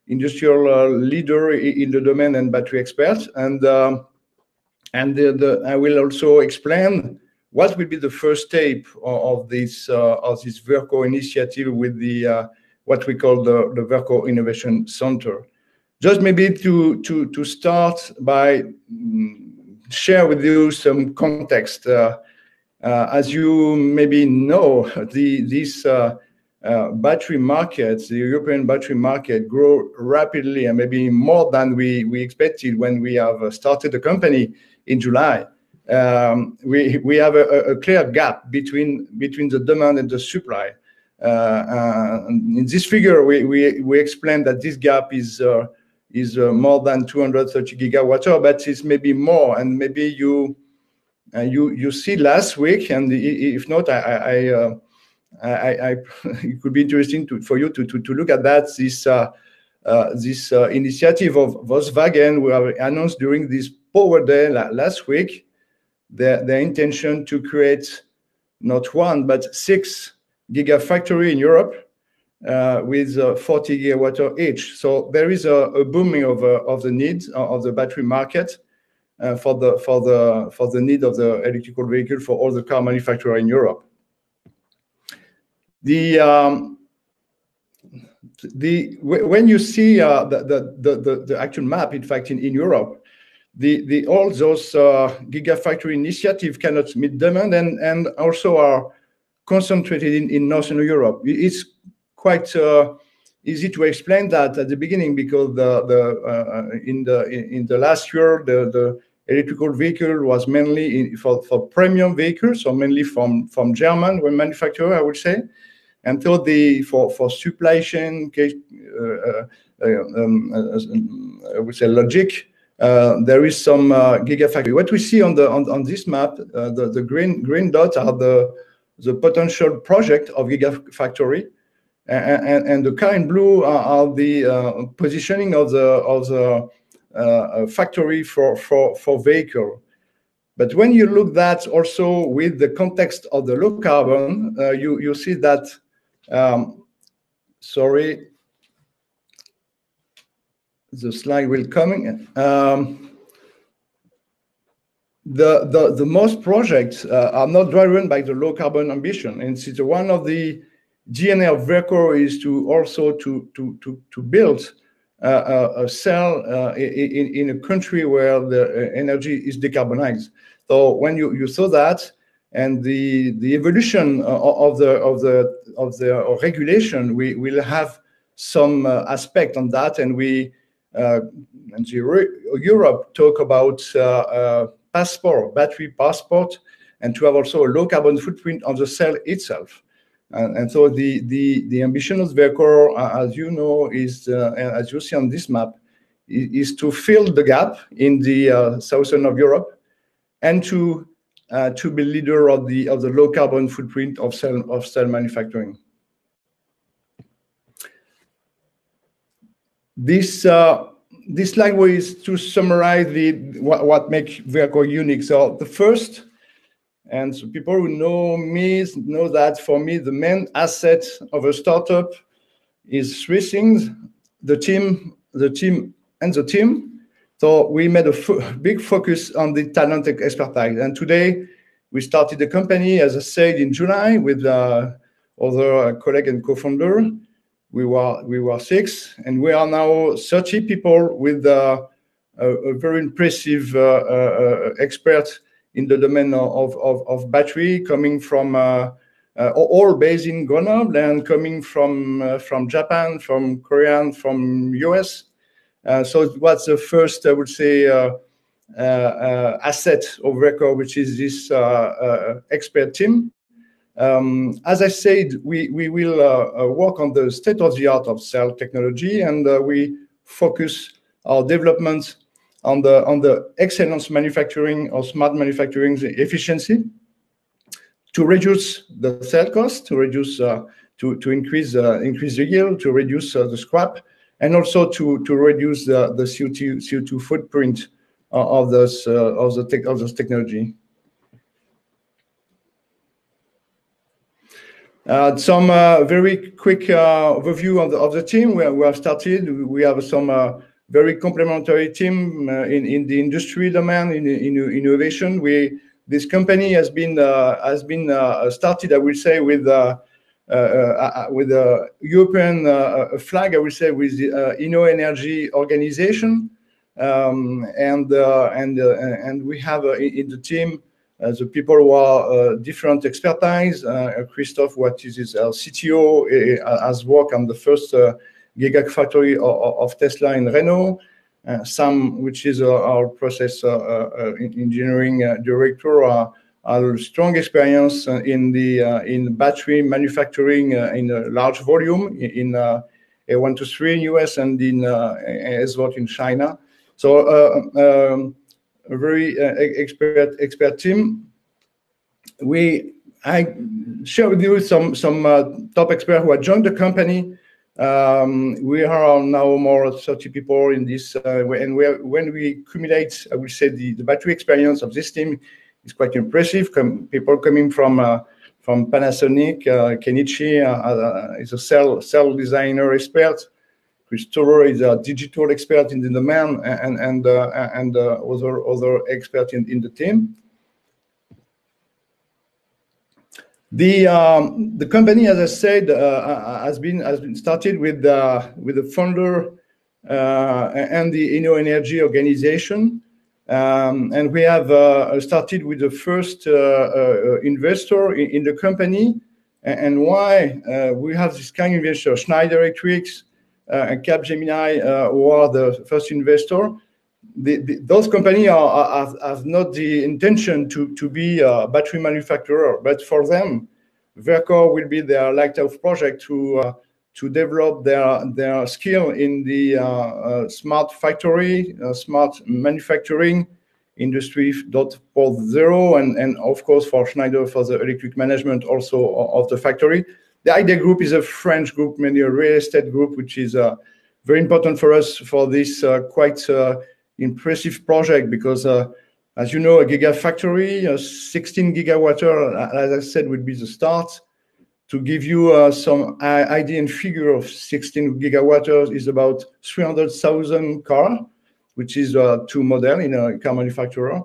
industrial leader in the domain and battery experts, and I will also explain what will be the first step of this Vercor initiative with the what we call the Vercor Innovation Center. Just maybe to start by share with you some context. As you maybe know, this battery markets, the European battery market, grow rapidly and maybe more than we expected when we have started the company in July. We have a clear gap between the demand and the supply. In this figure, we explain that this gap is more than 230 gigawatt hour, but it's maybe more. And maybe you see last week, and if not, it could be interesting for you to look at that. This initiative of Volkswagen, we have announced during this Power Day last week their intention to create not 1 but 6 gigafactory in Europe, with 40 gigawatt each. So there is a booming of the needs of the battery market for the need of the electrical vehicle for all the car manufacturers in Europe. When you see the actual map, in fact, in Europe, all those gigafactory initiatives cannot meet demand and also are concentrated in Northern Europe. It's quite easy to explain that at the beginning because in the last year the electrical vehicle was mainly for premium vehicles, so mainly from German manufacturer, I would say. Until for supply chain, I would say logic, there is some gigafactory. What we see on this map, the green dots are the potential project of gigafactory, and the car in blue are the positioning of the factory for vehicle. But when you look that also with the context of the low carbon, you see that. Sorry, the slide will come. The most projects are not driven by the low carbon ambition, and it's one of the DNA of Verco is to also to build a cell in a country where the energy is decarbonized. So when you saw that. And the evolution of the regulation, we will have some aspect on that, and Europe talk about battery passport, and to have also a low carbon footprint on the cell itself. And so the ambition of Verco, as you know, is as you see on this map, is to fill the gap in the southern of Europe, and to be leader of the low carbon footprint of cell manufacturing. This slide is to summarize what makes Verco unique. So the first, and so people who know me know that for me the main asset of a startup is three things: the team, and the team. So we made a big focus on the talent expertise. And today we started the company, as I said, in July with other colleague and co-founder. We were 6, and we are now 30 people with a very impressive expert in the domain of battery, coming from all based in Grenoble and coming from Japan, from Korea, from US. So it was the first, I would say, asset of Verco, which is this expert team. As I said, we will work on the state-of-the-art of cell technology, and we focus our development on the excellence manufacturing or smart manufacturing efficiency to reduce the cell cost, to reduce to increase the yield, to reduce the scrap, and also to reduce the CO2 footprint of this technology. Some very quick overview of the team. We have started. We have some very complementary team in the industry domain, in innovation. This company has been started, I will say, with a European flag, I would say, with the Auvergne-Rhône-Alpes organization, and we have in the team the people who are different expertise. Christophe, what is our CTO, has worked on the first gigafactory of Tesla in Renault. Sam, which is our process engineering director, a strong experience in battery manufacturing in a large volume in A123 in US and in SWOT in China. So a very expert team. I share with you some top experts who have joined the company. We are now more than 30 people in this, and when we accumulate, I would say, the battery experience of this team is quite impressive. People coming from from Panasonic. Kenichi is a cell designer expert. Christopher is a digital expert in the domain, and other experts in the team. The company, as I said, has been started with the founder and the Auvergne-Rhône-Alpes organization, and we have started with the first investor in the company. And why we have this kind of investor, Schneider Electrics and Capgemini, who are the first investor. Those companies have not the intention to be a battery manufacturer, but for them, Verkor will be their lighthouse project to develop their skill in the smart factory, smart manufacturing, Industry 4.0, and of course for Schneider for the electric management also of the factory. The IDEA Group is a French group, mainly a real estate group, which is very important for us for this quite impressive project, because as you know, a gigafactory, 16 gigawatt, as I said, would be the start. To give you some idea and figure of 16 gigawatt is about 300,000 cars, which is two model in a car manufacturer.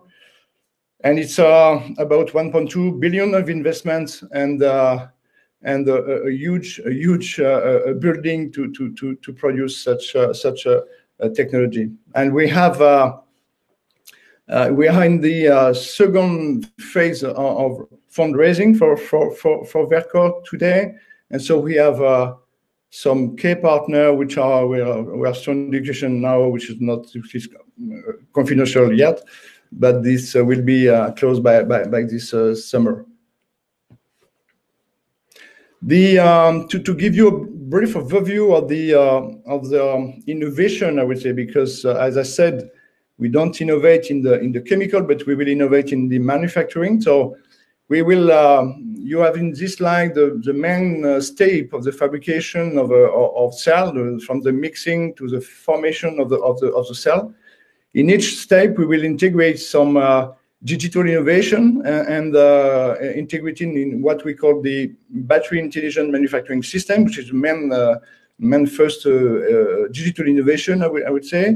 And it's about 1.2 billion of investments and a huge building to produce such a technology. And we have we are in the second phase of fundraising for Verkor today, and so we have some key partner which are we are strong discussion now, which is not confidential yet, but this will be closed by this summer. To give you a brief overview of the innovation, I would say, because as I said, we don't innovate in the chemical, but we will innovate in the manufacturing. So we will you have in this slide the main step of the fabrication of cell, from the mixing to the formation of the cell. In each step, we will integrate some digital innovation and integrating in what we call the battery intelligent manufacturing system, which is the main first digital innovation, I would say.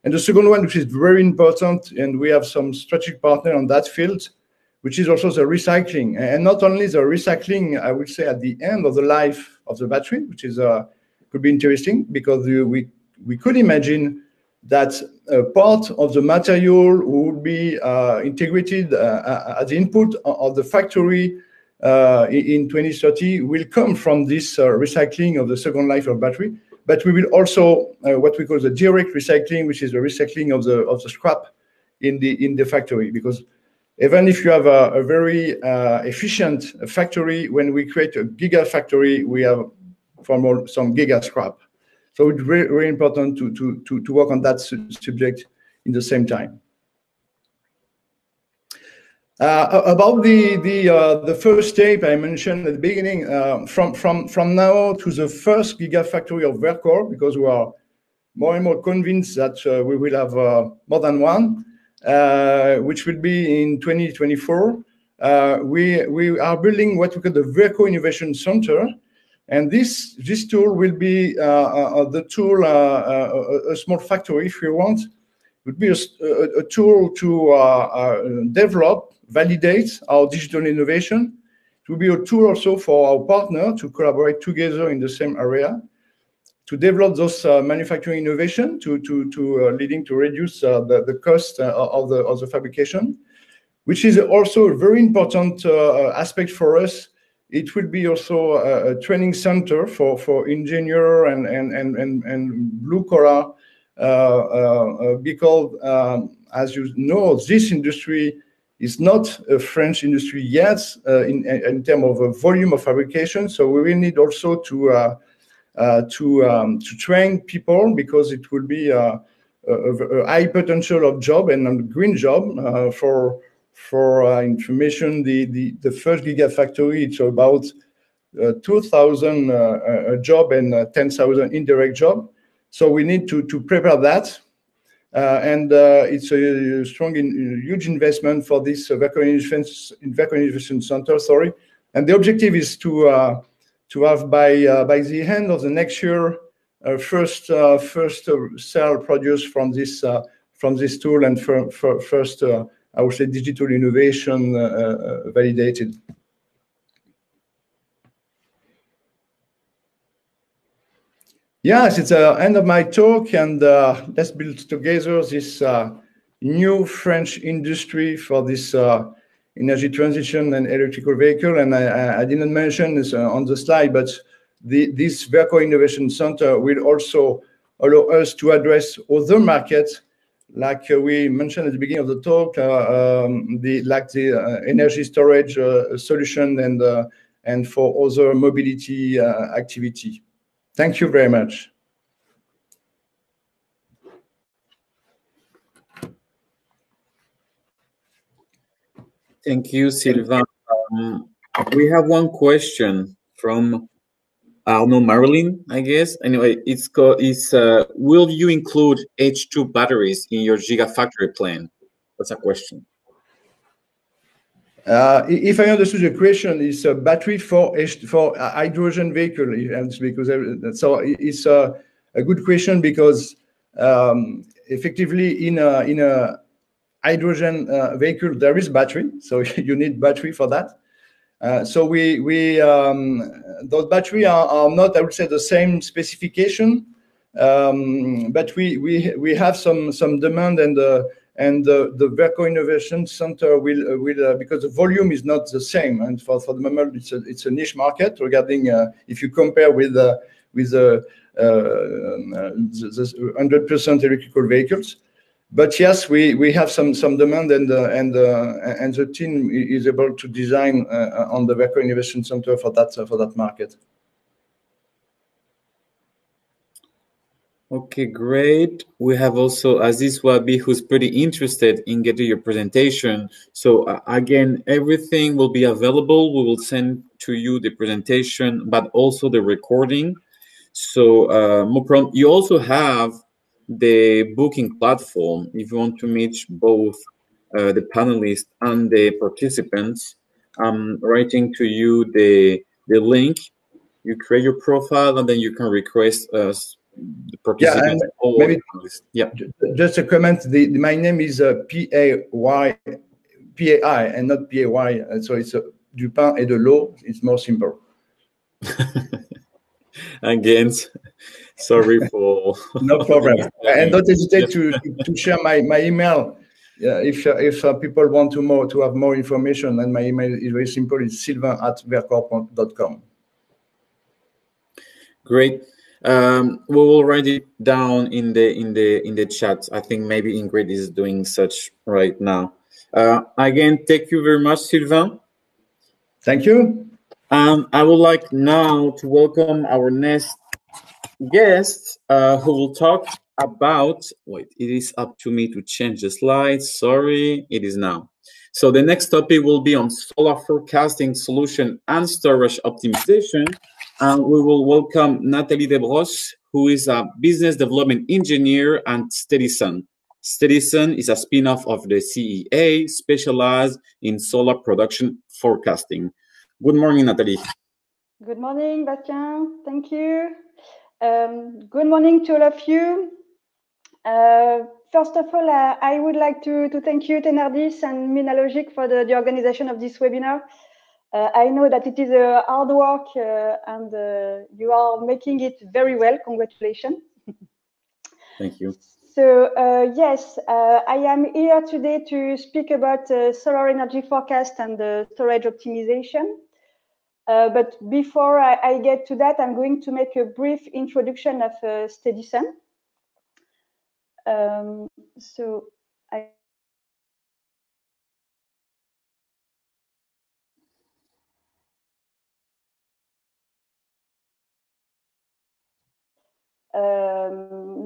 And the second one, which is very important, and we have some strategic partner on that field, which is also the recycling. And not only the recycling, I would say, at the end of the life of the battery, which is could be interesting, because we could imagine that part of the material would be integrated as input of the factory in 2030 will come from this recycling of the second life of battery. But we will also what we call the direct recycling, which is the recycling of the scrap in the factory. Because even if you have a very efficient factory, when we create a gigafactory, we have some giga scrap. So it's very, very important to work on that subject in the same time. About the first step I mentioned at the beginning, from now to the first gigafactory of Verkor, because we are more and more convinced that we will have more than one, which will be in 2024. We are building what we call the Verkor Innovation Center, and this tool will be the tool, a small factory, if you want, would be a tool to develop, validate our digital innovation. It will be a tool also for our partner to collaborate together in the same area, to develop those manufacturing innovation, to leading to reduce the cost of the fabrication, which is also a very important aspect for us. It will be also a training center for engineer and blue collar, because as you know, this industry is not a French industry yet in terms of volume of fabrication. So we will need also to train people, because it will be a high potential of job and a green job. For information, the first gigafactory, it's about 2,000 job and 10,000 indirect job. So we need to prepare that. And it's a strong, huge investment for this Verkor Innovation Center, And the objective is to have by the end of the next year first cell produced from this tool, and first I would say digital innovation validated. Yes, it's the end of my talk, and let's build together this new French industry for this energy transition and electrical vehicle. And I didn't mention this on the slide, but this Vehicle Innovation Center will also allow us to address other markets, like we mentioned at the beginning of the talk, the energy storage solution and for other mobility activity. Thank you very much. Thank you, Sylvain. We have one question from Arnaud Marilyn, I guess. Anyway, will you include H2 batteries in your Gigafactory plan? That's a question. If I understood the question, it's a battery for hydrogen vehicle. Because so it's a good question, because effectively in a hydrogen vehicle there is battery, so you need battery for that. So those battery are not, I would say, the same specification, but we have some demand, and the Vehicle Innovation Center will because the volume is not the same, and for the moment it's a niche market regarding if you compare with the 100% electrical vehicles. But yes, we have some demand, and the team is able to design on the Vehicle Innovation Center for that market. Okay, great. We have also Aziz Wabi, who's pretty interested in getting your presentation. So again, everything will be available. We will send to you the presentation, but also the recording. So Moprom, you also have the booking platform if you want to meet both the panelists and the participants. I'm writing to you the link. You create your profile, and then you can request the participants. Yeah, just a comment. My name is P-A-I and not P-A-Y. So it's du pain et de l'eau. It's more simple. Again, sorry for no problem. And don't hesitate to share my email if people want to have more information. And my email is very simple. It's sylvain@vercorp.com. Great. We will write it down in the chat. I think maybe Ingrid is doing such right now. Again, thank you very much, Sylvain. Thank you. I would like now to welcome our next guest, who will talk about. Wait, it is up to me to change the slides. Sorry, it is now. So the next topic will be on solar forecasting solution and storage optimization. And we will welcome Nathalie Desbrosses, who is a business development engineer at Steadison. Steadison is a spin-off of the CEA, specialized in solar production forecasting. Good morning, Nathalie. Good morning, Bastien. Thank you. Good morning to all of you. First of all, I would like to thank you, Tenerrdis and Minalogic, for the organization of this webinar. I know that it is a hard work, and you are making it very well. Congratulations. Thank you. So yes, I am here today to speak about solar energy forecast and storage optimization. But before I get to that, I'm going to make a brief introduction of Steadison.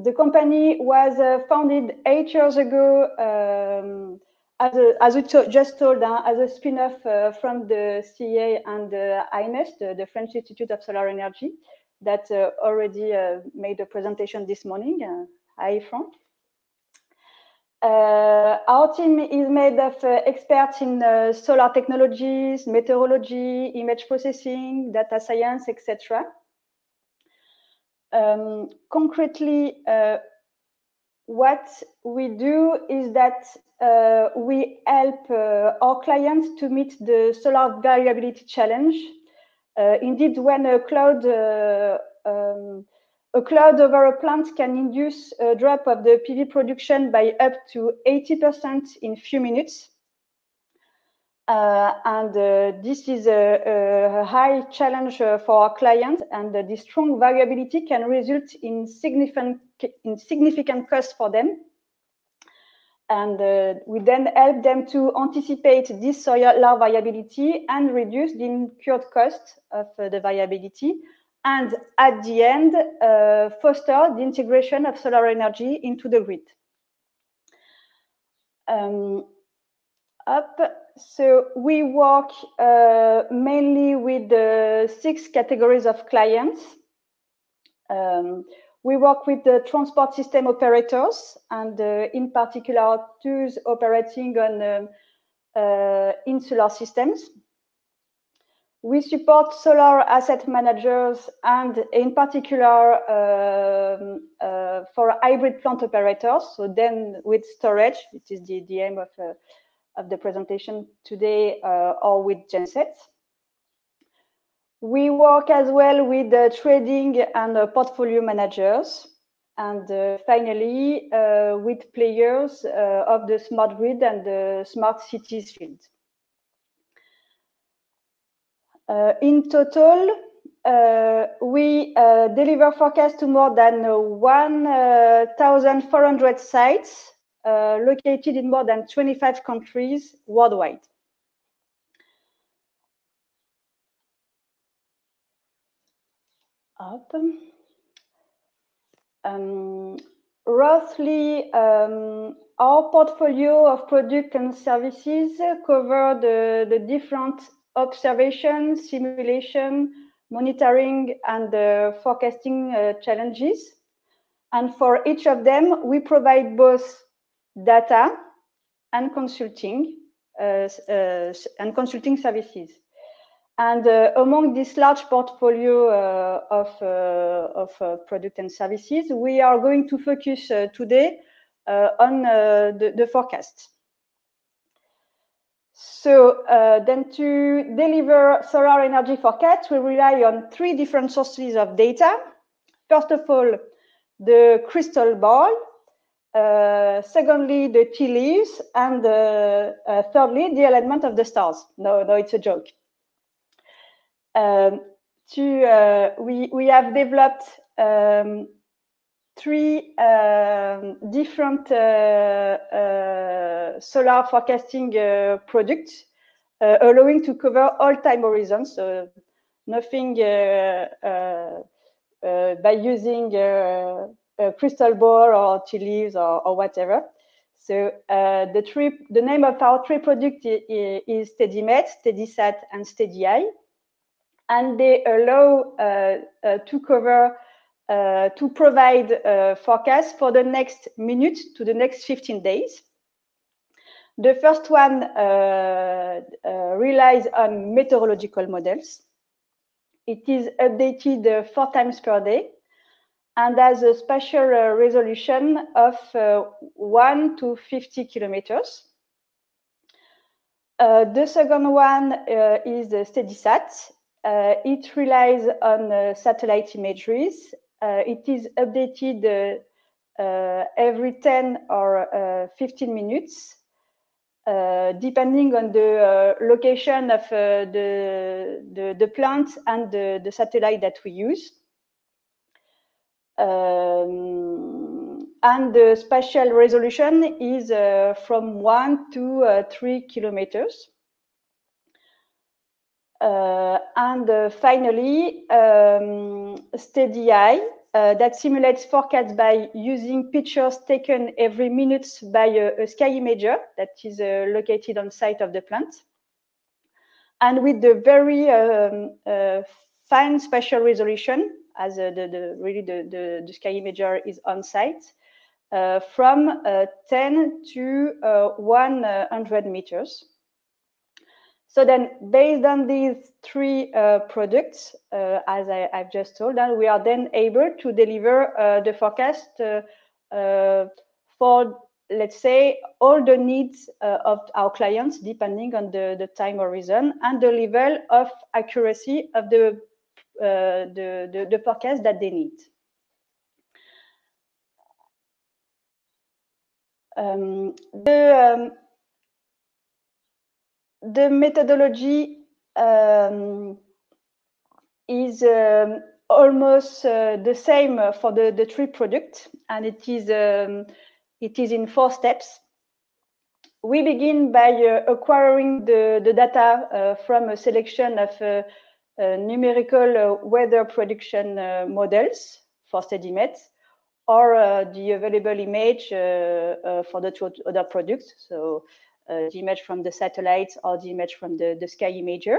The company was founded 8 years ago as we just told, as a spin-off from the CEA and the unissent, the French Institute of Solar Energy, that already made a presentation this morning. Hi, Frank. Our team is made of experts in solar technologies, meteorology, image processing, data science, etc. Concretely, what we do is that we help our clients to meet the solar variability challenge. Indeed, when a cloud over a plant can induce a drop of the PV production by up to 80% in few minutes. This is a high challenge for our clients, and this strong variability can result in significant costs for them. And we then help them to anticipate this solar variability and reduce the incurred cost of the variability. And at the end, foster the integration of solar energy into the grid. So we work mainly with 6 categories of clients. We work with the transport system operators, and in particular those operating on insular systems. We support solar asset managers, and in particular for hybrid plant operators. So then with storage, which is the aim of the presentation today, or with gensets. We work as well with trading and portfolio managers, and finally with players of the smart grid and the smart cities field. In total, we deliver forecasts to more than 1,400 sites located in more than 25 countries worldwide. Roughly, our portfolio of products and services cover the different observation, simulation, monitoring, and forecasting challenges. And for each of them, we provide both data and consulting services. And among this large portfolio of products and services, we are going to focus today on the forecast. So then to deliver solar energy forecasts, we rely on 3 different sources of data. First of all, the crystal ball. Secondly, the tea leaves. And thirdly, the alignment of the stars. No, it's a joke. We have developed 3 different solar forecasting products, allowing to cover all time horizons. So nothing by using a crystal ball or tea leaves or whatever. So the name of our 3 products is SteadyMet, SteadySat, and SteadyEye. And they allow to provide forecasts for the next minute to the next 15 days. The first one relies on meteorological models. It is updated 4 times per day and has a spatial resolution of 1 to 50 kilometers. The second one is the SteadySat. It relies on satellite imageries. It is updated every 10 or 15 minutes, depending on the location of the plant and the satellite that we use. And the spatial resolution is from 1 to 3 kilometers. And finally, SteadyEye that simulates forecasts by using pictures taken every minute by a sky imager that is located on site of the plant. And with the very fine spatial resolution, as the sky imager is on site, from 10 to 100 meters. So then, based on these three products, as I've just told, we are then able to deliver the forecast for, let's say, all the needs of our clients, depending on the time horizon and the level of accuracy of the forecast that they need. The methodology is almost the same for the three products, and it is in 4 steps. We begin by acquiring the data from a selection of numerical weather prediction models for SteadyMet, or the available image for the 2 other products, so the image from the satellites or the image from the sky imager.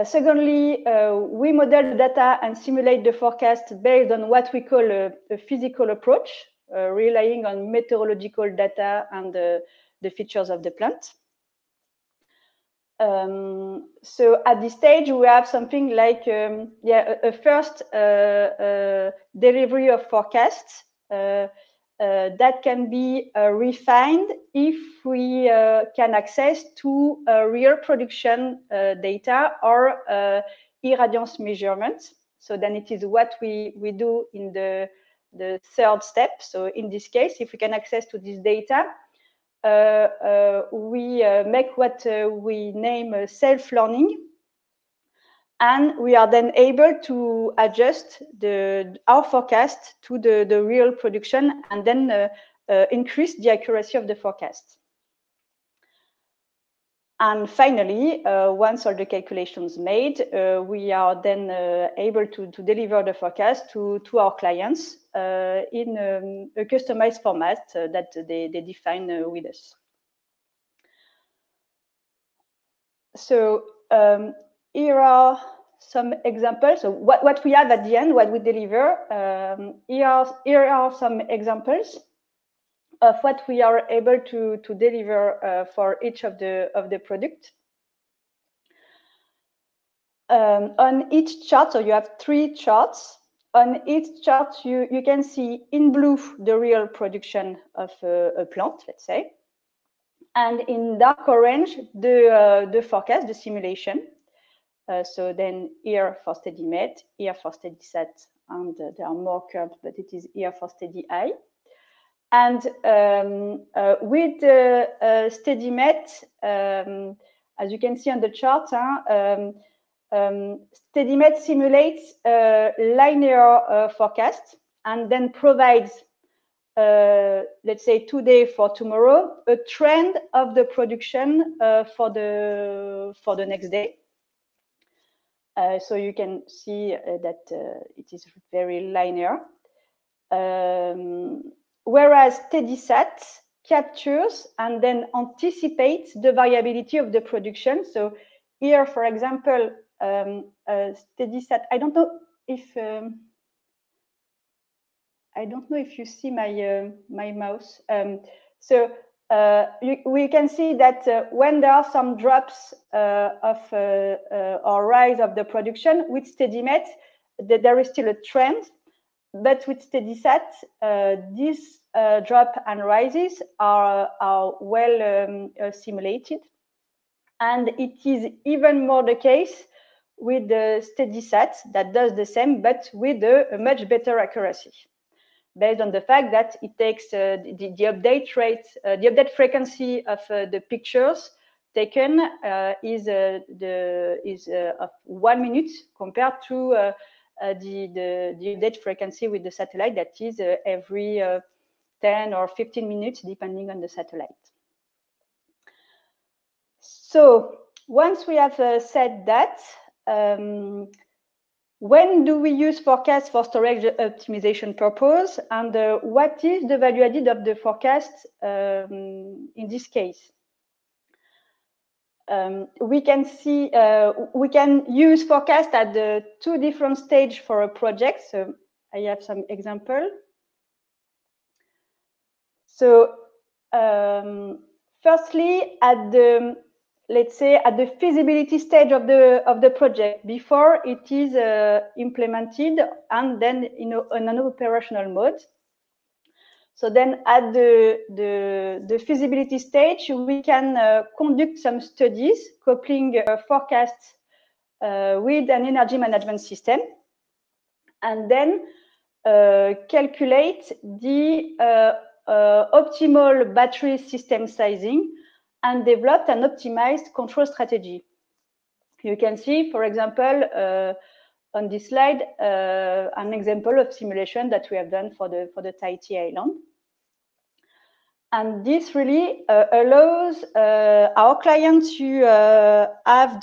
Secondly, we model the data and simulate the forecast based on what we call a physical approach, relying on meteorological data and the features of the plant. So at this stage, we have something like a first delivery of forecasts that can be refined if we can access to real production data or irradiance measurements. So then it is what we do in the 3rd step. So in this case, if we can access to this data, we make what we name self-learning, and we are then able to adjust our forecast to the real production, and then increase the accuracy of the forecast. And finally, once all the calculations made, we are then able to deliver the forecast to our clients in a customized format that they define with us. So here are some examples. So what we have at the end, what we deliver. Here are some examples of what we are able to deliver for each of the product. On each chart, so you have 3 charts. On each chart, you can see in blue the real production of a plant, let's say, and in dark orange the forecast, the simulation. So then here for SteadyMet, here for SteadySat, and there are more curves, but it is here for SteadyEye. And with the SteadyMet, as you can see on the chart, SteadyMet simulates a linear forecast and then provides, let's say today for tomorrow, a trend of the production for the next day. So you can see that it is very linear. Whereas SteadySat captures and then anticipates the variability of the production. So here, for example, SteadySat, I don't know if you see my mouse. We can see that when there are some drops or rise of the production with SteadyMet, there is still a trend. But with SteadySat, these drop and rises are well simulated. And it is even more the case with the SteadySat that does the same, but with a much better accuracy, based on the fact that it takes the update rate, the update frequency of the pictures taken is of 1 minute compared to the update frequency with the satellite that is every 10 or 15 minutes, depending on the satellite. So once we have said that, when do we use forecasts for storage optimization purpose, and what is the value added of the forecast in this case? We can see we can use forecast at the 2 different stages for a project. So I have some example. So firstly, at the, let's say, at the feasibility stage of the project, before it is implemented and then in an operational mode. So then at the feasibility stage, we can conduct some studies coupling forecasts with an energy management system, and then calculate the optimal battery system sizing and develop an optimized control strategy. You can see, for example, on this slide, an example of simulation that we have done for the Tahiti Island. And this really allows our clients to have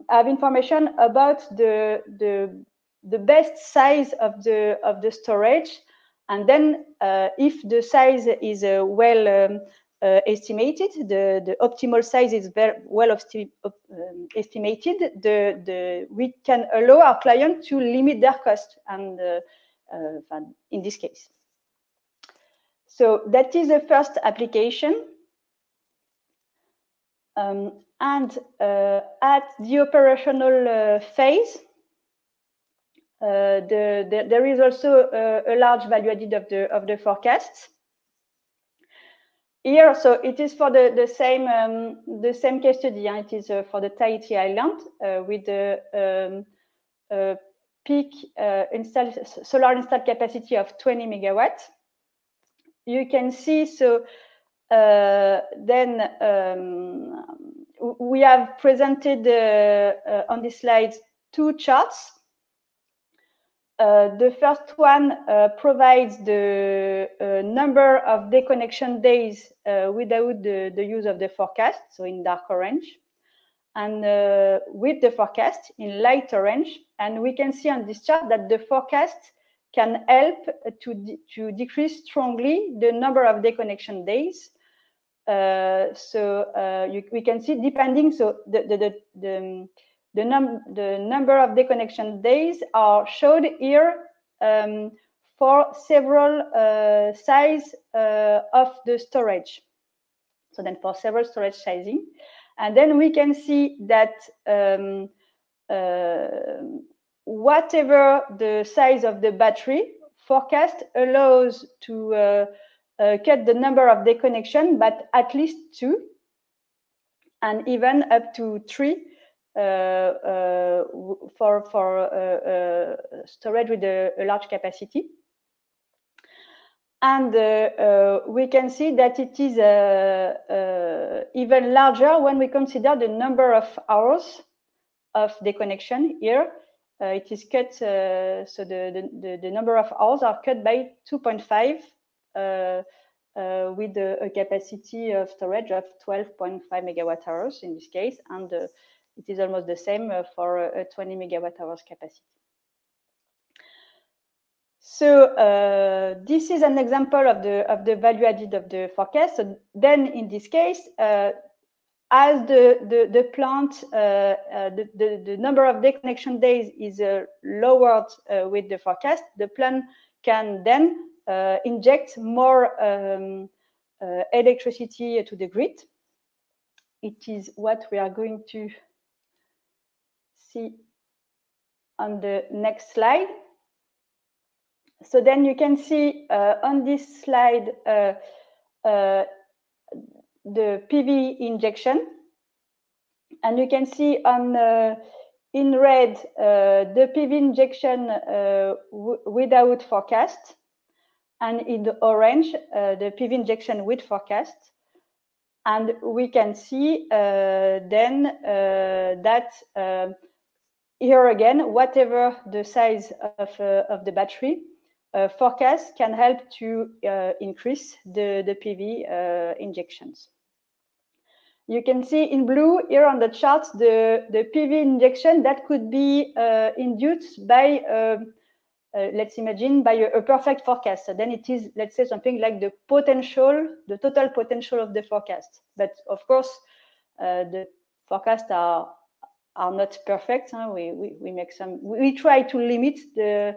have information about the best size of the storage, and then if the size is well estimated, the optimal size is very well estimated, we can allow our client to limit their cost, and in this case. So that is the first application. And at the operational phase, there is also a large value added of the forecasts. Here, so it is for the same case study. It is for the Tahiti Island with the peak solar installed capacity of 20 megawatts. You can see, so then we have presented on this slide two charts. The first one provides the number of deconnection days without the use of the forecast, so in dark orange, and with the forecast in light orange. And we can see on this chart that the forecast can help to decrease strongly the number of deconnection days. We can see, depending, so the number of deconnection days are showed here for several size of the storage. So then for several storage sizing, and then we can see that whatever the size of the battery, forecast allows to cut the number of deconnection, but at least 2, and even up to 3 for storage with a large capacity. And we can see that it is even larger when we consider the number of hours of deconnection. Here it is cut, so the number of hours are cut by 2.5 with a capacity of storage of 12.5 megawatt hours in this case, and it is almost the same for a 20 megawatt hours capacity. So this is an example of the value added of the forecast. So then in this case, as the plant, the number of deconnection days is lowered with the forecast, the plant can then inject more electricity to the grid. It is what we are going to see on the next slide. So then you can see on this slide the PV injection, and you can see on in red the PV injection without forecast, and in the orange the PV injection with forecast. And we can see then that here again, whatever the size of the battery, forecast can help to increase the PV injections. You can see in blue here on the chart the PV injection that could be induced by, let's imagine, by a perfect forecast. So then it is, let's say, something like the potential, the total potential of the forecast. But of course, the forecasts are are not perfect. Huh? We make some. We try to limit the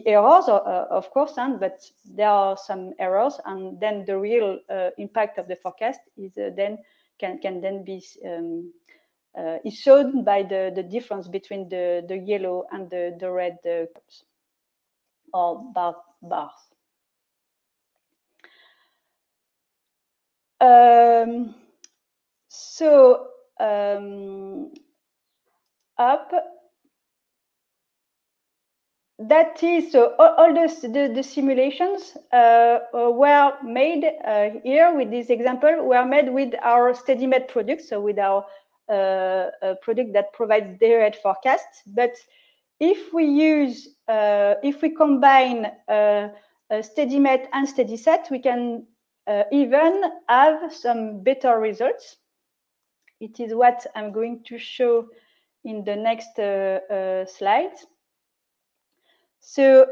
errors, of course, but there are some errors, and then the real impact of the forecast is then can then be is shown by the difference between the yellow and the red curves or bars. Up. That is, so all the simulations were made here with this example, were made with our SteadyMed product, so with our product that provides day-ahead forecasts. But if we use, if we combine SteadyMed and SteadySet, we can even have some better results. It is what I'm going to show in the next slide. So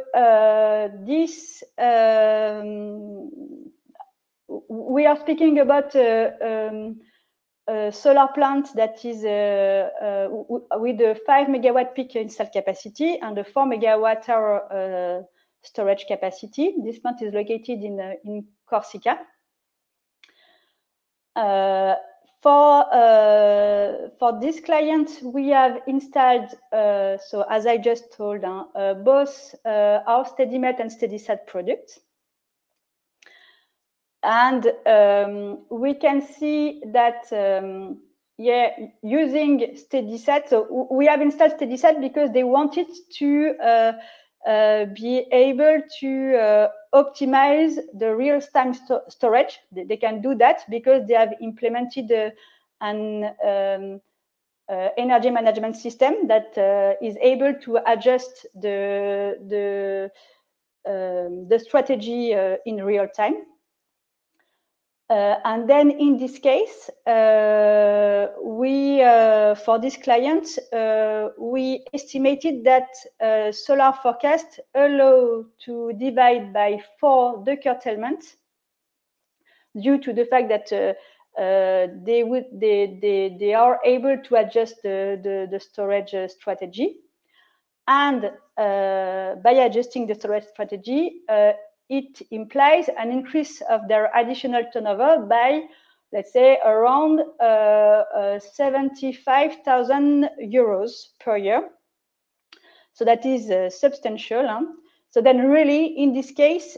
this we are speaking about a solar plant that is with a 5 megawatt peak installed capacity and a 4 megawatt hour storage capacity. This plant is located in Corsica. For this client, we have installed, so as I just told, both our SteadyMed and SteadySet products. And we can see that, yeah, using SteadySet, so we have installed SteadySet because they wanted to be able to optimize the real-time storage. They can do that because they have implemented an energy management system that is able to adjust the strategy in real time. And then in this case, for this client, we estimated that solar forecast allow to divide by 4 the curtailment due to the fact that they are able to adjust the storage strategy. And by adjusting the storage strategy, it implies an increase of their additional turnover by, let's say, around 75,000 euros per year. So that is substantial. Huh? So then really, in this case,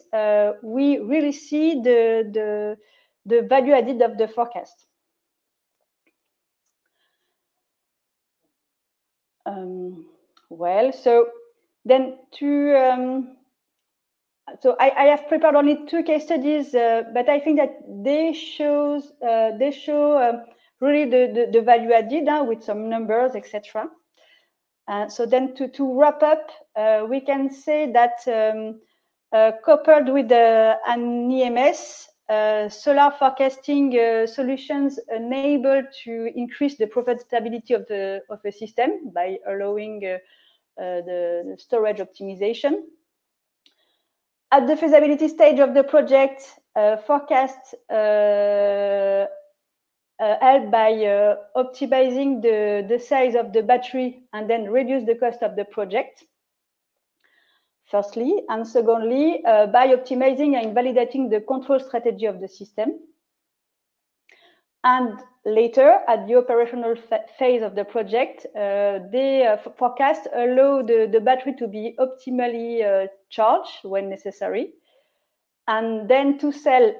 we really see the value added of the forecast. Well, so then so I have prepared only 2 case studies, but I think that they show really the value added with some numbers, etc. So then to wrap up, we can say that coupled with an EMS, solar forecasting solutions enable to increase the profitability of the system by allowing the storage optimization. At the feasibility stage of the project, forecasts help by optimizing the size of the battery and then reduce the cost of the project, firstly. And secondly, by optimizing and validating the control strategy of the system. And later, at the operational phase of the project, the forecast allow the battery to be optimally charged when necessary, and then to sell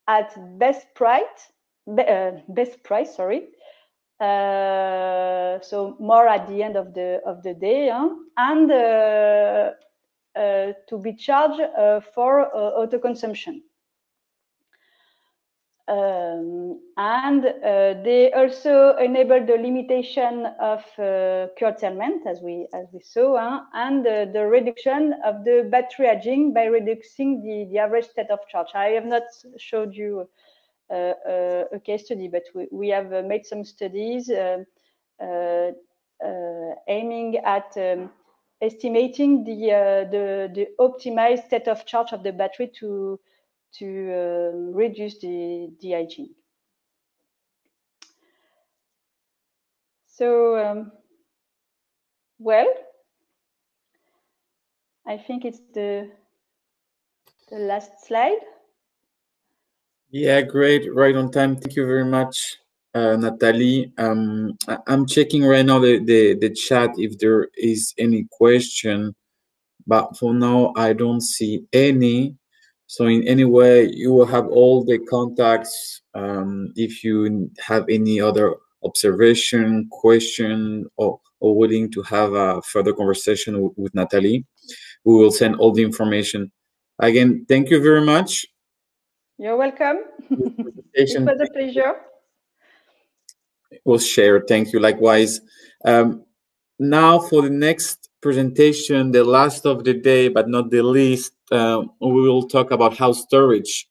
at best price. So more at the end of the day, and to be charged for autoconsumption. And they also enable the limitation of curtailment, as we saw, and the reduction of the battery aging by reducing the average state of charge. I have not showed you a case study, but we have made some studies aiming at estimating the optimized state of charge of the battery to reduce the aging. So, well, I think it's the last slide. Yeah, great, right on time. Thank you very much, Natalie. I'm checking right now the chat if there is any question, but for now I don't see any. So in any way, you will have all the contacts. If you have any other observation, question, or willing to have a further conversation with Natalie, we will send all the information. Again, thank you very much. You're welcome. It was a pleasure. It was shared. Thank you. Likewise. Now for the next presentation, the last of the day, but not the least, we will talk about how storage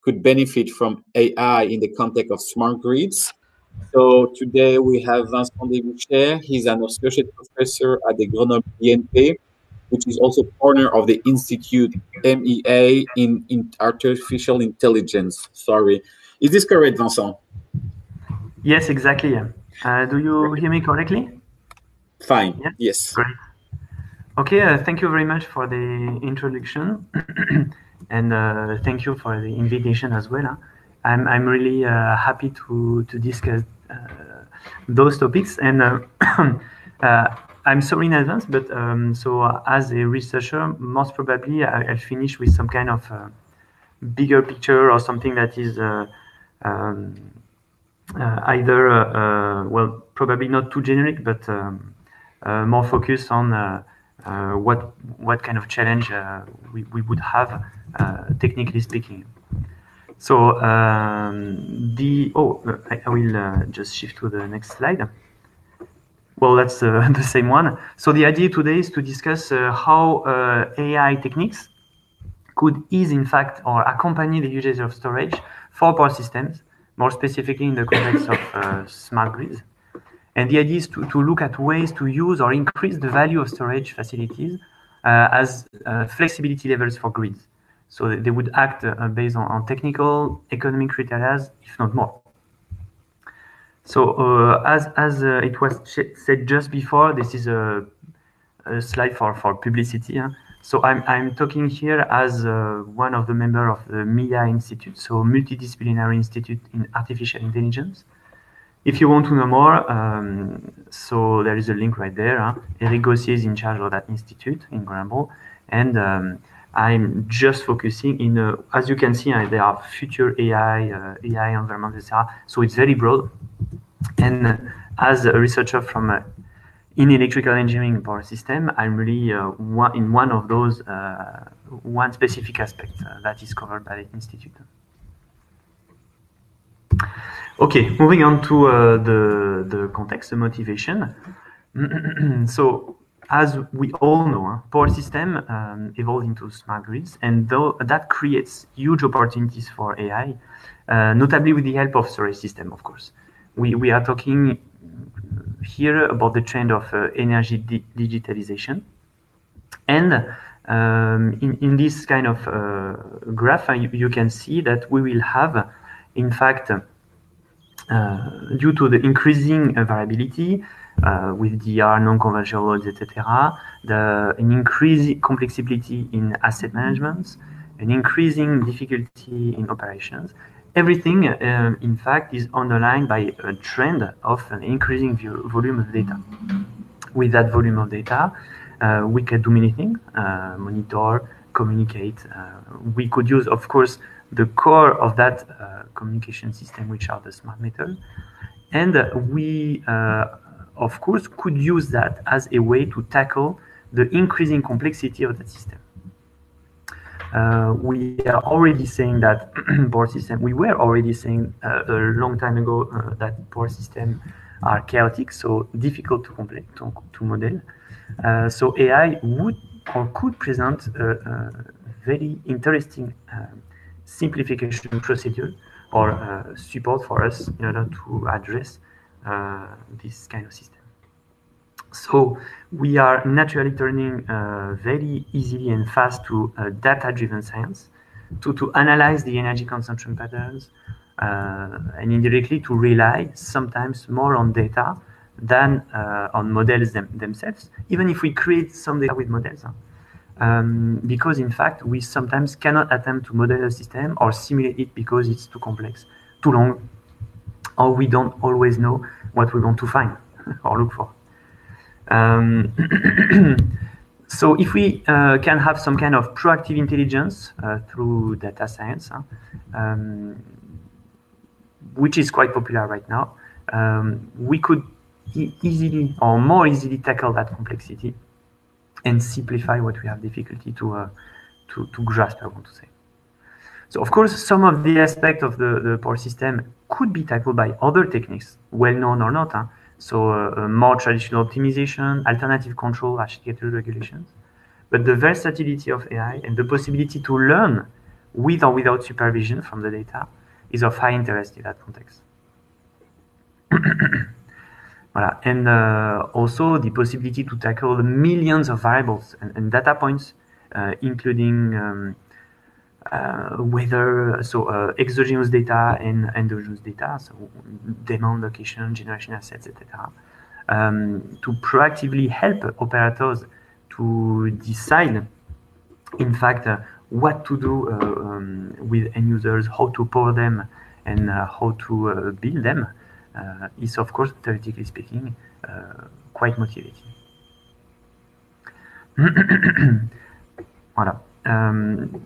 could benefit from AI in the context of smart grids. So today we have Vincent Desbouchères. He's an associate professor at the Grenoble INP, which is also partner of the Institute MEA in Artificial Intelligence. Sorry. Is this correct, Vincent? Yes, exactly. Do you hear me correctly? Fine. Yeah? Yes. Great. Okay. Thank you very much for the introduction, and thank you for the invitation as well. I'm really happy to discuss those topics, and I'm sorry in advance, but so as a researcher, most probably I'll finish with some kind of bigger picture or something that is either well, probably not too generic, but more focused on what kind of challenge we would have technically speaking. So I will just shift to the next slide. Well, that's the same one. So the idea today is to discuss how AI techniques could ease, in fact, or accompany the usage of storage for power systems, more specifically in the context of smart grids. And the idea is to look at ways to use or increase the value of storage facilities as flexibility levels for grids. So they would act based on technical, economic criteria, if not more. So as it was said just before, this is a slide for publicity. So I'm talking here as one of the members of the MIA Institute, so Multidisciplinary Institute in Artificial Intelligence. If you want to know more, so there is a link right there. Eric Gossier is in charge of that institute in Grenoble, and I'm just focusing in, as you can see, there are future AI environments, etc. So it's very broad. And as a researcher from in electrical engineering power system, I'm really in one of those, one specific aspect that is covered by the institute. Okay, moving on to the context, the motivation. So, as we all know, power system evolved into smart grids, and that creates huge opportunities for AI, notably with the help of storage system, of course. We are talking here about the trend of energy digitalization, and in this kind of graph, you can see that we will have, in fact, due to the increasing variability with DR, non-conventional loads, etc., an increasing complexity in asset management, an increasing difficulty in operations. Everything, in fact, is underlined by a trend of an increasing volume of data. With that volume of data, we can do many things, monitor, communicate. We could use, of course, the core of that communication system, which are the smart meters. And we, of course, could use that as a way to tackle the increasing complexity of that system. We are already saying that power system, we were already saying a long time ago that power systems are chaotic, so difficult to model. So AI would or could present a very interesting simplification procedure or support for us in order to address this kind of system. So we are naturally turning very easily and fast to data-driven science to analyze the energy consumption patterns and indirectly to rely sometimes more on data than on models themselves, even if we create some data with models. Because in fact, we sometimes cannot attempt to model a system or simulate it because it's too complex, too long, or we don't always know what we want to find or look for. So if we can have some kind of proactive intelligence through data science, which is quite popular right now, we could easily or more easily tackle that complexity and simplify what we have difficulty to grasp, I want to say. So of course, some of the aspects of the pole system could be tackled by other techniques, well-known or not. So more traditional optimization, alternative control, architectural regulations. But the versatility of AI and the possibility to learn with or without supervision from the data is of high interest in that context. Voilà. And also the possibility to tackle the millions of variables and data points, including weather, so exogenous data and endogenous data, so demand, location, generation assets, etc. To proactively help operators to decide, in fact, what to do with end users, how to power them, and how to build them, is, of course, theoretically speaking, quite motivating. Voilà.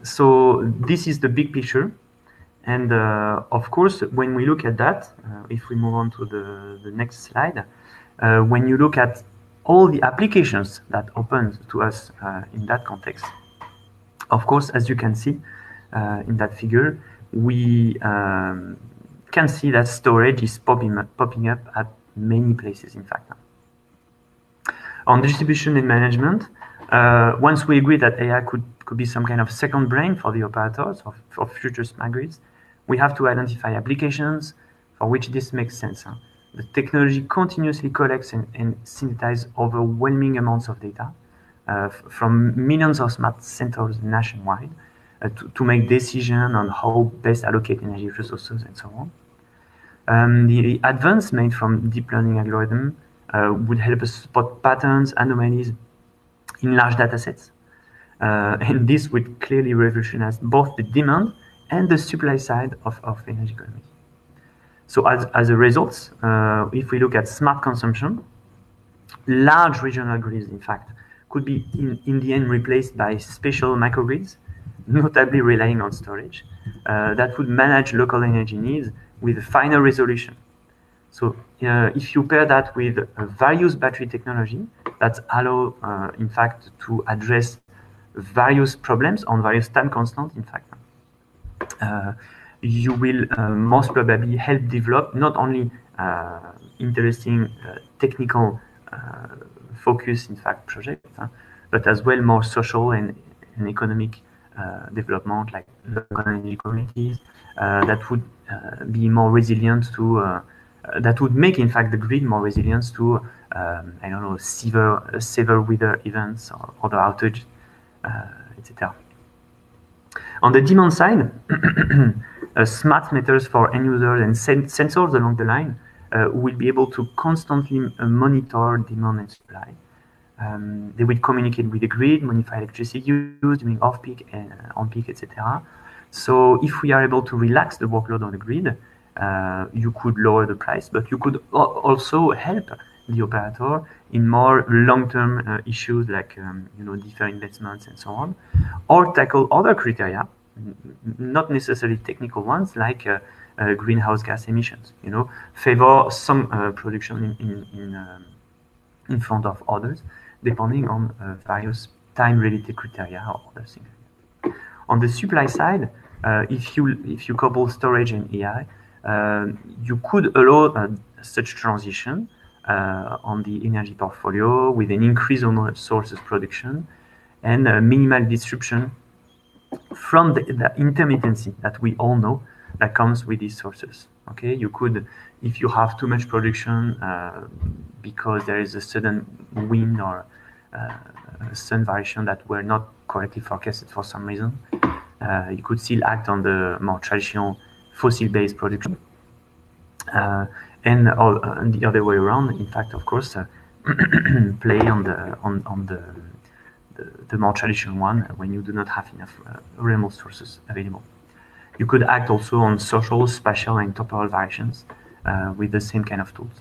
So this is the big picture. And of course, when we look at that, if we move on to the next slide, when you look at all the applications that open to us in that context, of course, as you can see in that figure, we can see that storage is popping up at many places, in fact. On distribution and management, once we agree that AI could be some kind of second brain for the operators of future smart grids, we have to identify applications for which this makes sense. The technology continuously collects and synthesizes overwhelming amounts of data from millions of smart sensors nationwide to make decisions on how best allocate energy resources and so on. The advance made from deep learning algorithm would help us spot patterns, anomalies in large data sets. And this would clearly revolutionize both the demand and the supply side of energy economy. So as a result, if we look at smart consumption, large regional grids, in fact, could be in the end replaced by special microgrids, notably relying on storage, that would manage local energy needs with a finer resolution. So if you pair that with various battery technology that allow, in fact, to address various problems on various time constants, in fact, you will most probably help develop not only interesting technical focus, in fact, projects, but as well more social and economic development, like local energy communities that would be more resilient to, that would make, in fact, the grid more resilient to, I don't know, severe weather events or other outage, etc. On the demand side, smart meters for end users and sensors along the line will be able to constantly monitor demand and supply. They will communicate with the grid, modify electricity use during off-peak and on-peak, etc. So if we are able to relax the workload on the grid, you could lower the price, but you could also help the operator in more long-term issues like deferred investments and so on, or tackle other criteria, not necessarily technical ones like greenhouse gas emissions. Favor some production in front of others, depending on various time-related criteria or other things. On the supply side, if you couple storage and AI, you could allow such transition on the energy portfolio with an increase on sources production and minimal disruption from the intermittency that we all know that comes with these sources. Okay, you could, if you have too much production because there is a sudden wind or sun variation that were not correctly forecasted for some reason, you could still act on the more traditional fossil-based production. and the other way around, in fact, of course, play on the more traditional one when you do not have enough remote sources available. You could act also on social, spatial, and temporal variations with the same kind of tools.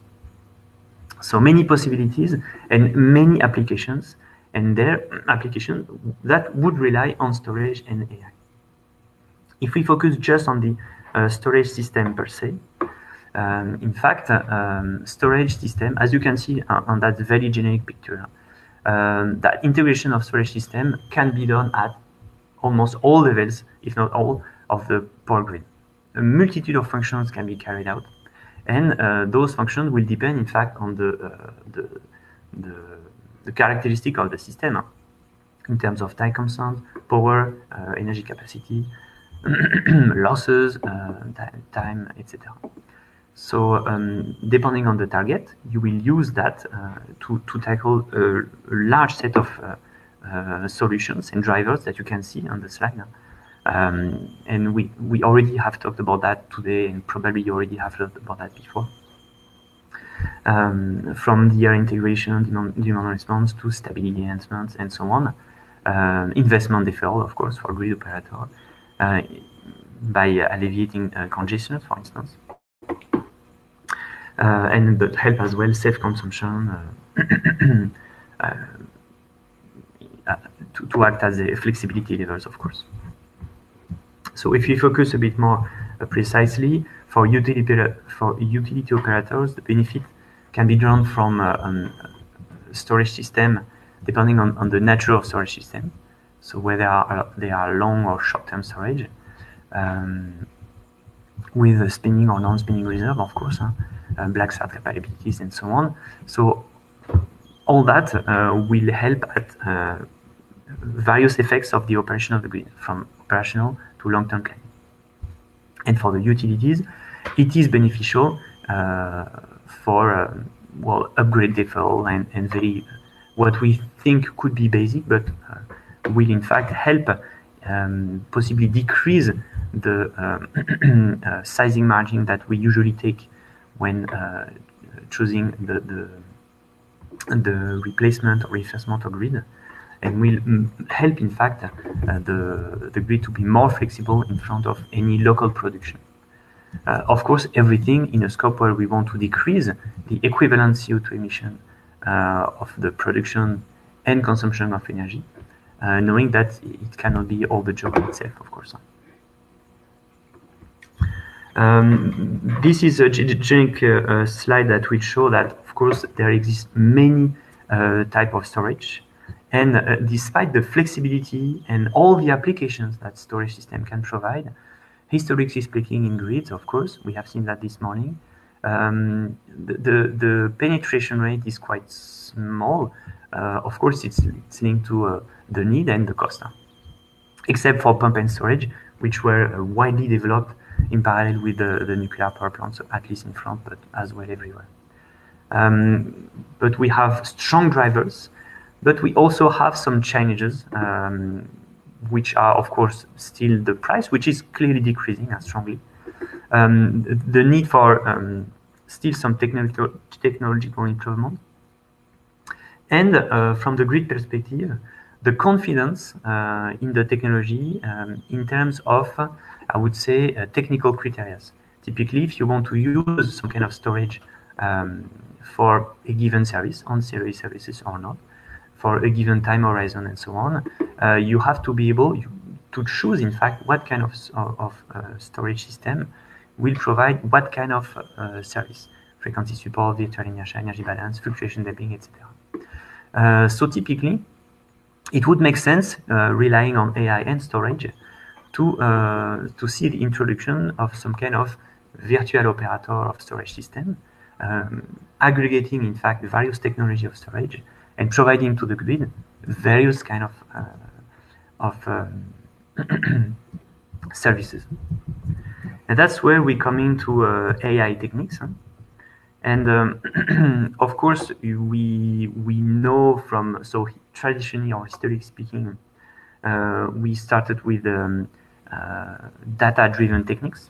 So many possibilities and many applications, and their application that would rely on storage and AI. If we focus just on the storage system per se, in fact, storage system, as you can see on that very generic picture, that integration of storage system can be done at almost all levels, if not all, of the power grid. A multitude of functions can be carried out, and those functions will depend, in fact, on the characteristic of the system in terms of time consumption, power, energy capacity, losses, time, etc. So depending on the target, you will use that to tackle a large set of solutions and drivers that you can see on the slide. And we already have talked about that today, and probably you already have heard about that before. From the integration, demand response to stability enhancements, and so on. Investment deferral, of course, for grid operator, by alleviating congestion, for instance. And that help as well self-consumption to act as a flexibility levers, of course. So if you focus a bit more precisely, for utility operators, the benefit can be drawn from storage system depending on the nature of storage system. So whether they are long or short-term storage, with a spinning or non-spinning reserve, of course, black start capabilities, and so on. So all that will help at various effects of the operation of the grid, from operational to long-term planning. And for the utilities, it is beneficial for well, upgrade deferral and very what we think could be basic, but will in fact help possibly decrease the sizing margin that we usually take when choosing the replacement or reinforcement of grid, and will help in fact the grid to be more flexible in front of any local production. Of course, everything in a scope where we want to decrease the equivalent CO2 emission of the production and consumption of energy, knowing that it cannot be all the job itself, of course. This is a generic slide that will show that, of course, there exist many types of storage, and despite the flexibility and all the applications that storage system can provide, historically speaking, in grids, of course, we have seen that this morning, the penetration rate is quite small. Of course, it's linked to the need and the cost, except for pump and storage, which were widely developed in parallel with the nuclear power plants, so at least in France, but as well everywhere. But we have strong drivers, but we also have some challenges, which are, of course, still the price, which is clearly decreasing strongly. The need for still some technological improvement. And from the grid perspective, the confidence in the technology in terms of, I would say, technical criteria. Typically, if you want to use some kind of storage for a given service, ancillary services or not, for a given time horizon and so on, you have to be able to choose, in fact, what kind of storage system will provide what kind of service, frequency support, virtual inertia, energy balance, fluctuation damping, etc. So typically, it would make sense, relying on AI and storage, to see the introduction of some kind of virtual operator of storage system, aggregating, in fact, various technology of storage and providing to the grid various kind of services. And that's where we come into AI techniques. And of course, we know from, so traditionally or historically speaking, we started with data-driven techniques.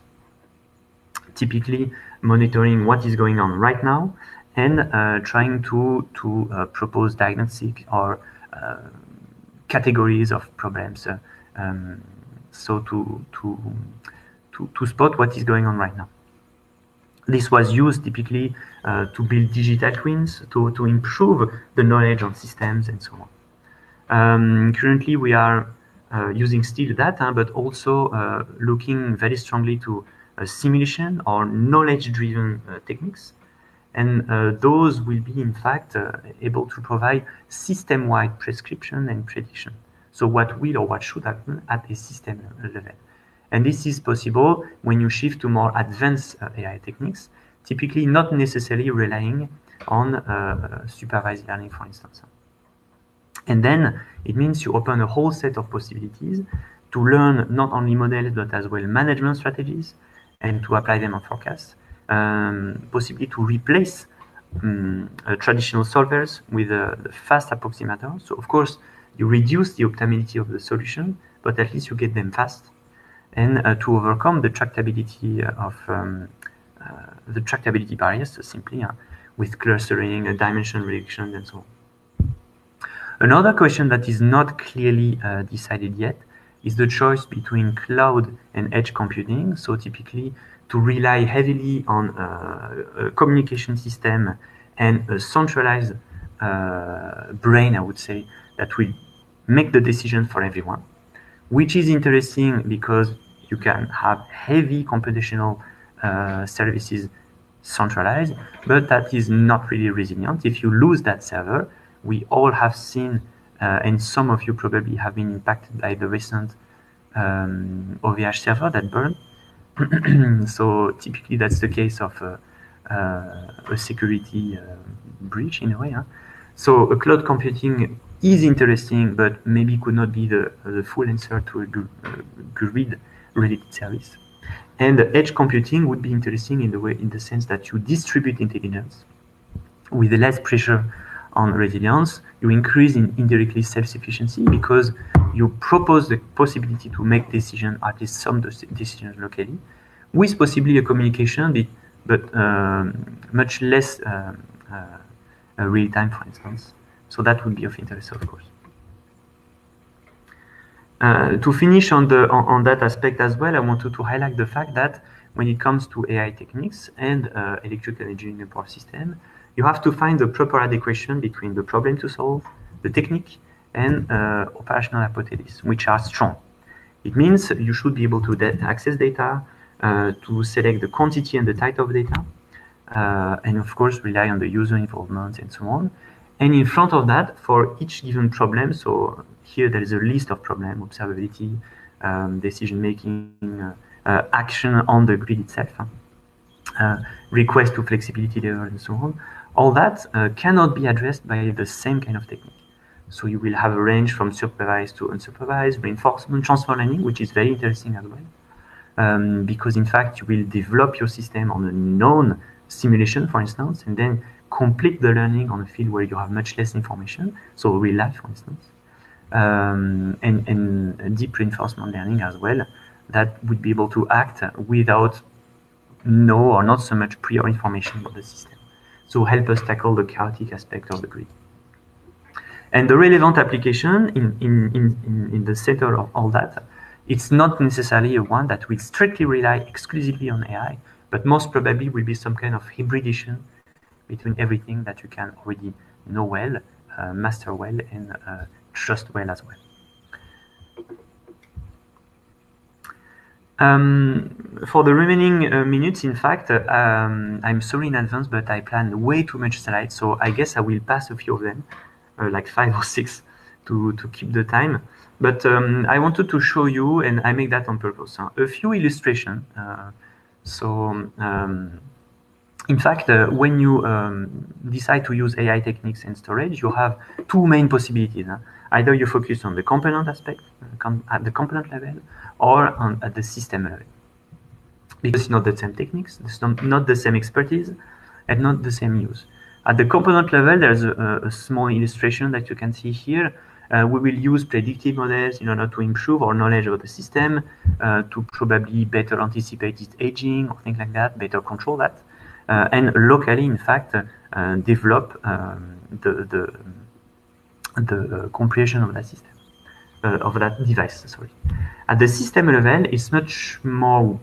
typically monitoring what is going on right now and trying to propose diagnostic or categories of problems, so to spot what is going on right now. This was used typically to build digital twins, to improve the knowledge on systems and so on. Currently, we are using still data, but also looking very strongly to simulation or knowledge-driven techniques. And those will be, in fact, able to provide system-wide prescription and prediction. So what will or what should happen at a system level. And this is possible when you shift to more advanced AI techniques, typically not necessarily relying on supervised learning, for instance. And then it means you open a whole set of possibilities to learn not only models, but as well management strategies and to apply them on forecasts, possibly to replace traditional solvers with the fast approximator. So of course, you reduce the optimality of the solution, but at least you get them fast. And to overcome the tractability of the tractability barriers, so simply with clustering, dimension reduction, and so on. Another question that is not clearly decided yet is the choice between cloud and edge computing. So typically to rely heavily on a communication system and a centralized brain, I would say, that will make the decision for everyone, which is interesting because you can have heavy computational services centralized, but that is not really resilient. If you lose that server, we all have seen, and some of you probably have been impacted by the recent OVH server that burned. So typically that's the case of a security breach in a way. Huh? So a cloud computing is interesting, but maybe could not be the full answer to a grid-related service. And the edge computing would be interesting in the sense that you distribute intelligence with less pressure on resilience. You increase indirectly self-sufficiency because you propose the possibility to make decisions, at least some decisions locally, with possibly a communication, but much less real time, for instance. So that would be of interest, of course. To finish on that aspect as well, I wanted to highlight the fact that when it comes to AI techniques and electrical energy in a power system, you have to find the proper adequation between the problem to solve, the technique, and operational hypotheses, which are strong. It means you should be able to access data, to select the quantity and the type of data, and of course rely on the user involvement and so on. And in front of that, for each given problem, so here there is a list of problems: observability, decision-making, action on the grid itself, request to flexibility level, and so on. All that cannot be addressed by the same kind of technique. So you will have a range from supervised to unsupervised, reinforcement, transfer learning, which is very interesting as well, because in fact you will develop your system on a known simulation, for instance, and then complete the learning on a field where you have much less information, so real life, for instance, and deep reinforcement learning as well, that would be able to act without no or not so much prior information about the system. So help us tackle the chaotic aspect of the grid. And the relevant application in the center of all that, it's not necessarily a one that will strictly rely exclusively on AI, but most probably will be some kind of hybridization between everything that you can already know well, master well, and trust well as well. For the remaining minutes, in fact, I'm sorry in advance, but I planned way too much slides, so I guess I will pass a few of them, like 5 or 6, to keep the time. But I wanted to show you, and I make that on purpose, a few illustrations. In fact, when you decide to use AI techniques and storage, you have two main possibilities. Either you focus on the component aspect, at the component level, or at the system level. Because it's not the same techniques, it's not the same expertise, and not the same use. At the component level, there's a small illustration that you can see here. We will use predictive models in order to improve our knowledge of the system, to probably better anticipate its aging or things like that, better control that, and locally, in fact, develop the comprehension of that system, of that device. Sorry. At the system level, it's much more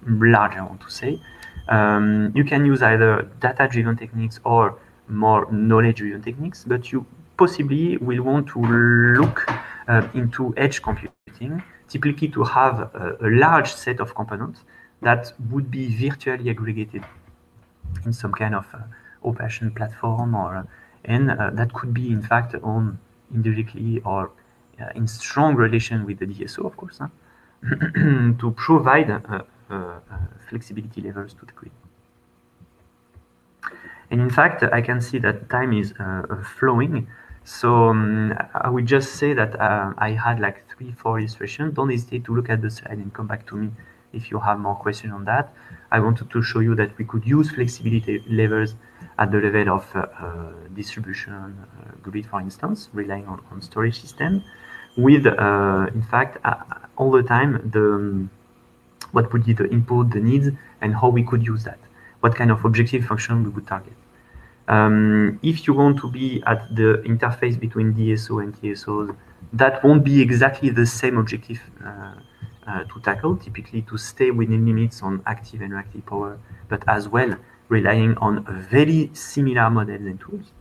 large, I want to say. You can use either data-driven techniques or more knowledge-driven techniques, but you possibly will want to look into edge computing, typically to have a large set of components that would be virtually aggregated in some kind of operation platform, or and that could be in fact owned indirectly or in strong relation with the DSO, of course, to provide flexibility levels to the grid. And in fact, I can see that time is flowing. So I would just say that I had like 3-4 illustrations. Don't hesitate to look at the slide and come back to me if you have more questions on that. I wanted to show you that we could use flexibility levels at the level of distribution grid, for instance, relying on storage system, with in fact all the time what would be the input, the needs, and how we could use that. What kind of objective function we would target. If you want to be at the interface between DSO and TSOs, that won't be exactly the same objective to tackle, typically to stay within limits on active and reactive power, but as well relying on very similar models and tools.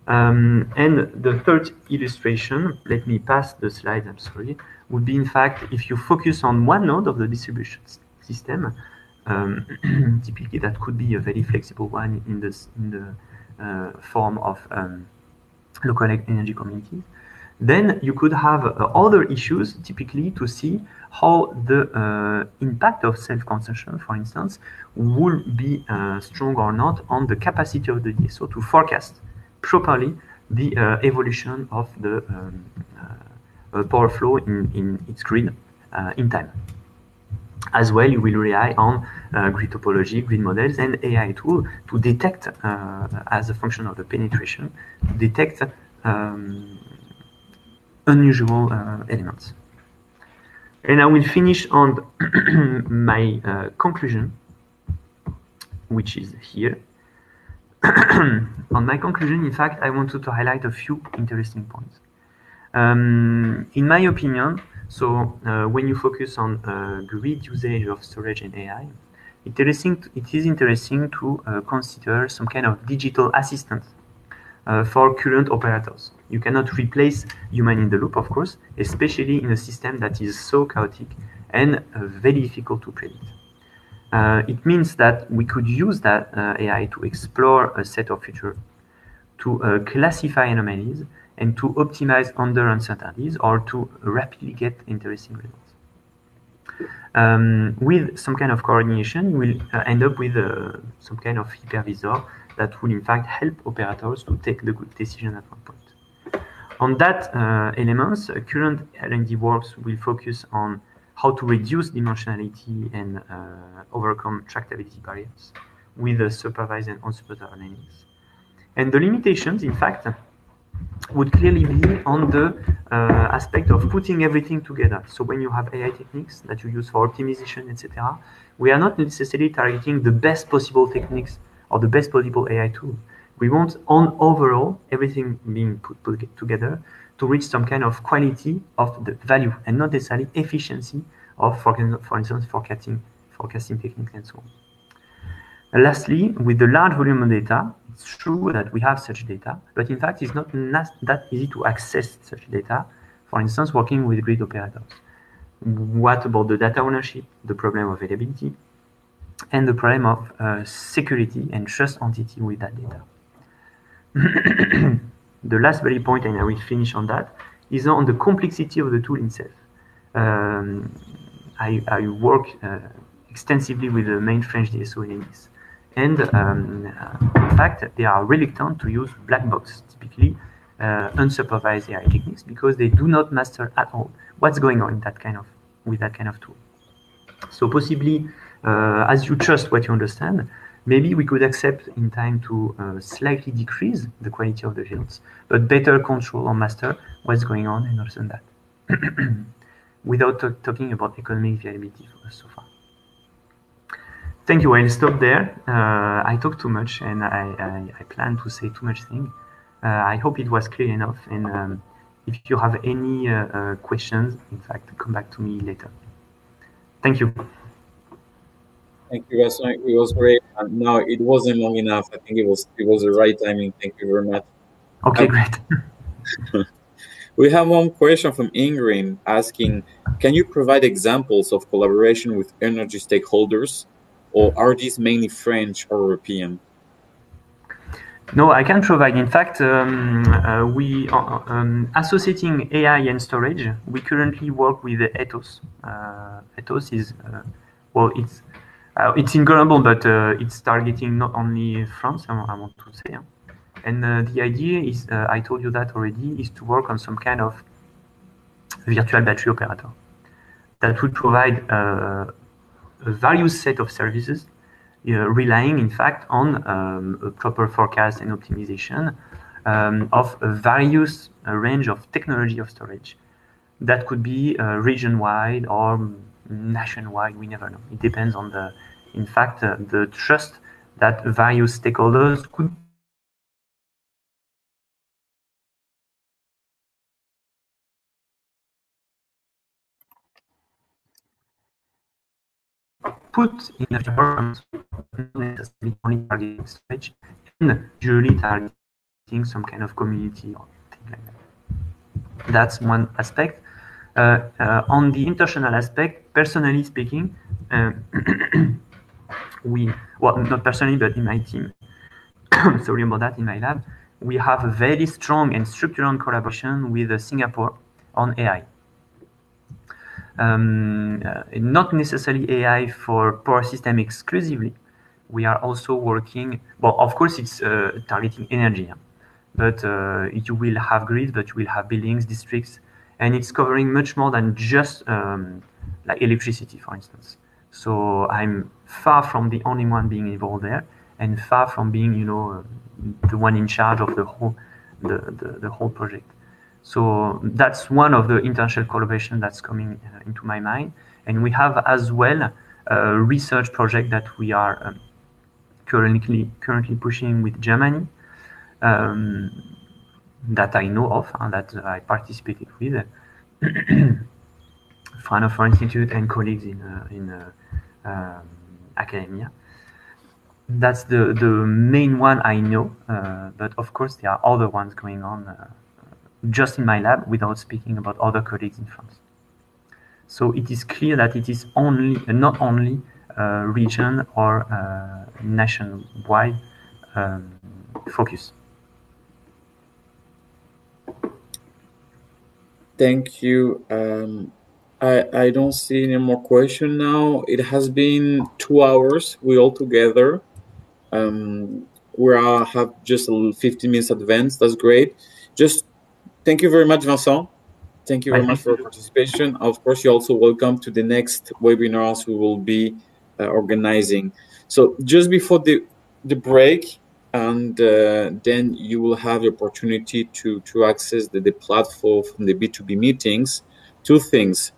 And the third illustration, let me pass the slide, I'm sorry, would be in fact, if you focus on one node of the distribution system, typically that could be a very flexible one in the form of local energy communities. Then you could have other issues, typically to see how the impact of self-consumption, for instance, will be strong or not on the capacity of the DSO to forecast properly the evolution of the power flow in its grid in time. As well, you will rely on grid topology, grid models, and AI tool to detect, as a function of the penetration, to detect unusual elements. And I will finish on my conclusion, which is here. On my conclusion, in fact, I wanted to highlight a few interesting points. In my opinion, so when you focus on grid usage of storage and AI, it is interesting to consider some kind of digital assistant for current operators. You cannot replace human in the loop, of course, especially in a system that is so chaotic and very difficult to predict. It means that we could use that AI to explore a set of features, to classify anomalies, and to optimize under uncertainties, or to rapidly get interesting results. With some kind of coordination, we'll end up with some kind of hypervisor that will in fact help operators to take the good decision at one point. On that elements, current R&D works will focus on how to reduce dimensionality and overcome tractability barriers with supervised and unsupervised analytics. And the limitations, in fact, would clearly be on the aspect of putting everything together. So when you have AI techniques that you use for optimization, etc., we are not necessarily targeting the best possible techniques or the best possible AI tool. We want, on overall, everything being put together to reach some kind of quality of the value and not necessarily efficiency of, for instance, forecasting techniques and so on. And lastly, with the large volume of data, it's true that we have such data, but in fact, it's not that easy to access such data. For instance, working with grid operators. What about the data ownership, the problem of availability, and the problem of security and trust entity with that data? The last very point, and I will finish on that, is on the complexity of the tool itself. I work extensively with the main French DSO in unissent. And in fact, they are reluctant to use black box, typically unsupervised AI techniques, because they do not master at all what's going on with that kind of tool. So possibly, as you trust what you understand, Maybe we could accept in time to slightly decrease the quality of the fields, but better control or master what's going on and also that. Without talking about economic viability so far. Thank you. I'll stop there. I talked too much and I plan to say too much thing. I hope it was clear enough. And if you have any questions, in fact, come back to me later. Thank you. Thank you, guys. It was great. No, it wasn't long enough. I think it was the right timing. Thank you very much. Okay, great. We have one question from Ingrid asking, can you provide examples of collaboration with energy stakeholders, or are these mainly French or European? No, I can provide. In fact, we associating AI and storage. We currently work with the Ethos. Ethos is well, it's in global, but it's targeting not only France. I want to say. And the idea is, I told you that already, is to work on some kind of virtual battery operator that would provide a various set of services, relying in fact on a proper forecast and optimization of a various range of technology of storage. That could be region-wide or nationwide, we never know. It depends on the, in fact, the trust that various stakeholders could put in a performance, not necessarily only targeting storage, and usually targeting some kind of community or thing like that. That's one aspect. On the international aspect, personally speaking, well, not personally, but in my team, sorry about that, in my lab, we have a very strong and structural collaboration with Singapore on AI. Not necessarily AI for power system exclusively. We are also working, well, of course, it's targeting energy, but you will have grids, but you will have buildings, districts, and it's covering much more than just like electricity, for instance. So I'm far from the only one being involved there, and far from being, you know, the one in charge of the whole the whole project. So that's one of the international collaboration that's coming into my mind. And we have as well a research project that we are currently pushing with Germany, that I know of and that I participated with, Fraunhofer Institute and colleagues in academia. That's the main one I know, but of course there are other ones going on just in my lab, without speaking about other colleagues in France. So it is clear that it is only not only region or nationwide focus. Thank you. I don't see any more question now. It has been 2 hours. We all together. We have just 15 minutes advance. That's great. Just thank you very much, Vincent. Thank you very much for your participation. Of course, you're also welcome to the next webinars we will be organizing. So just before the break, and then you will have the opportunity to access the platform from the B2B meetings. 2 things.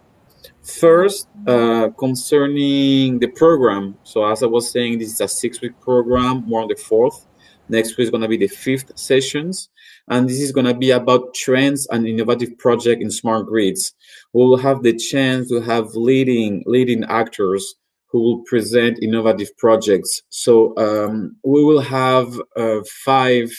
First, concerning the program. So as I was saying, this is a 6-week program. We're on the 4th. Next week is going to be the 5th sessions. And this is going to be about trends and innovative projects in smart grids. We will have the chance to have leading actors who will present innovative projects. So we will have 5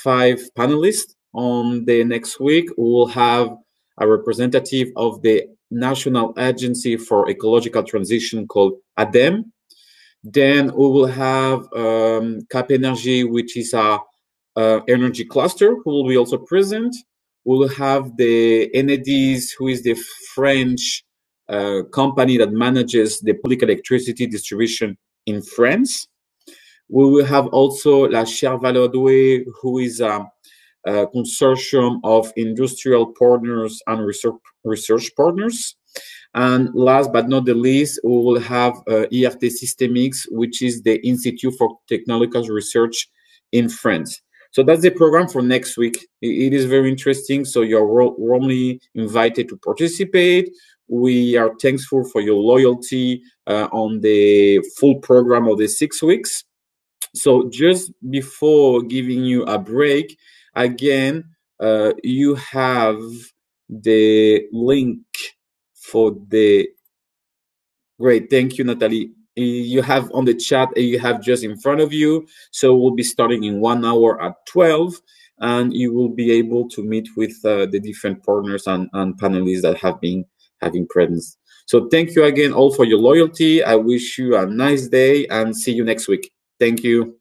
panelists on the next week. We will have a representative of the National Agency for Ecological Transition called ADEME. Then we will have Cap-Energy, which is a energy cluster, who will be also present. We will have the Tenerrdis, who is the French company that manages the public electricity distribution in France. We will have also La Chaire-Valaudois, who is a consortium of industrial partners and research partners. And last but not the least, we will have IRT Systemics, which is the Institute for Technological Research in France. So that's the program for next week. It is very interesting. So you're warmly invited to participate. We are thankful for your loyalty on the full program of the 6 weeks. So just before giving you a break, again, you have the link for the, great, thank you, Natalie. You have on the chat, you have just in front of you. So we'll be starting in 1 hour at 12, and you will be able to meet with the different partners and panelists that have been having presence. So thank you again all for your loyalty. I wish you a nice day and see you next week. Thank you.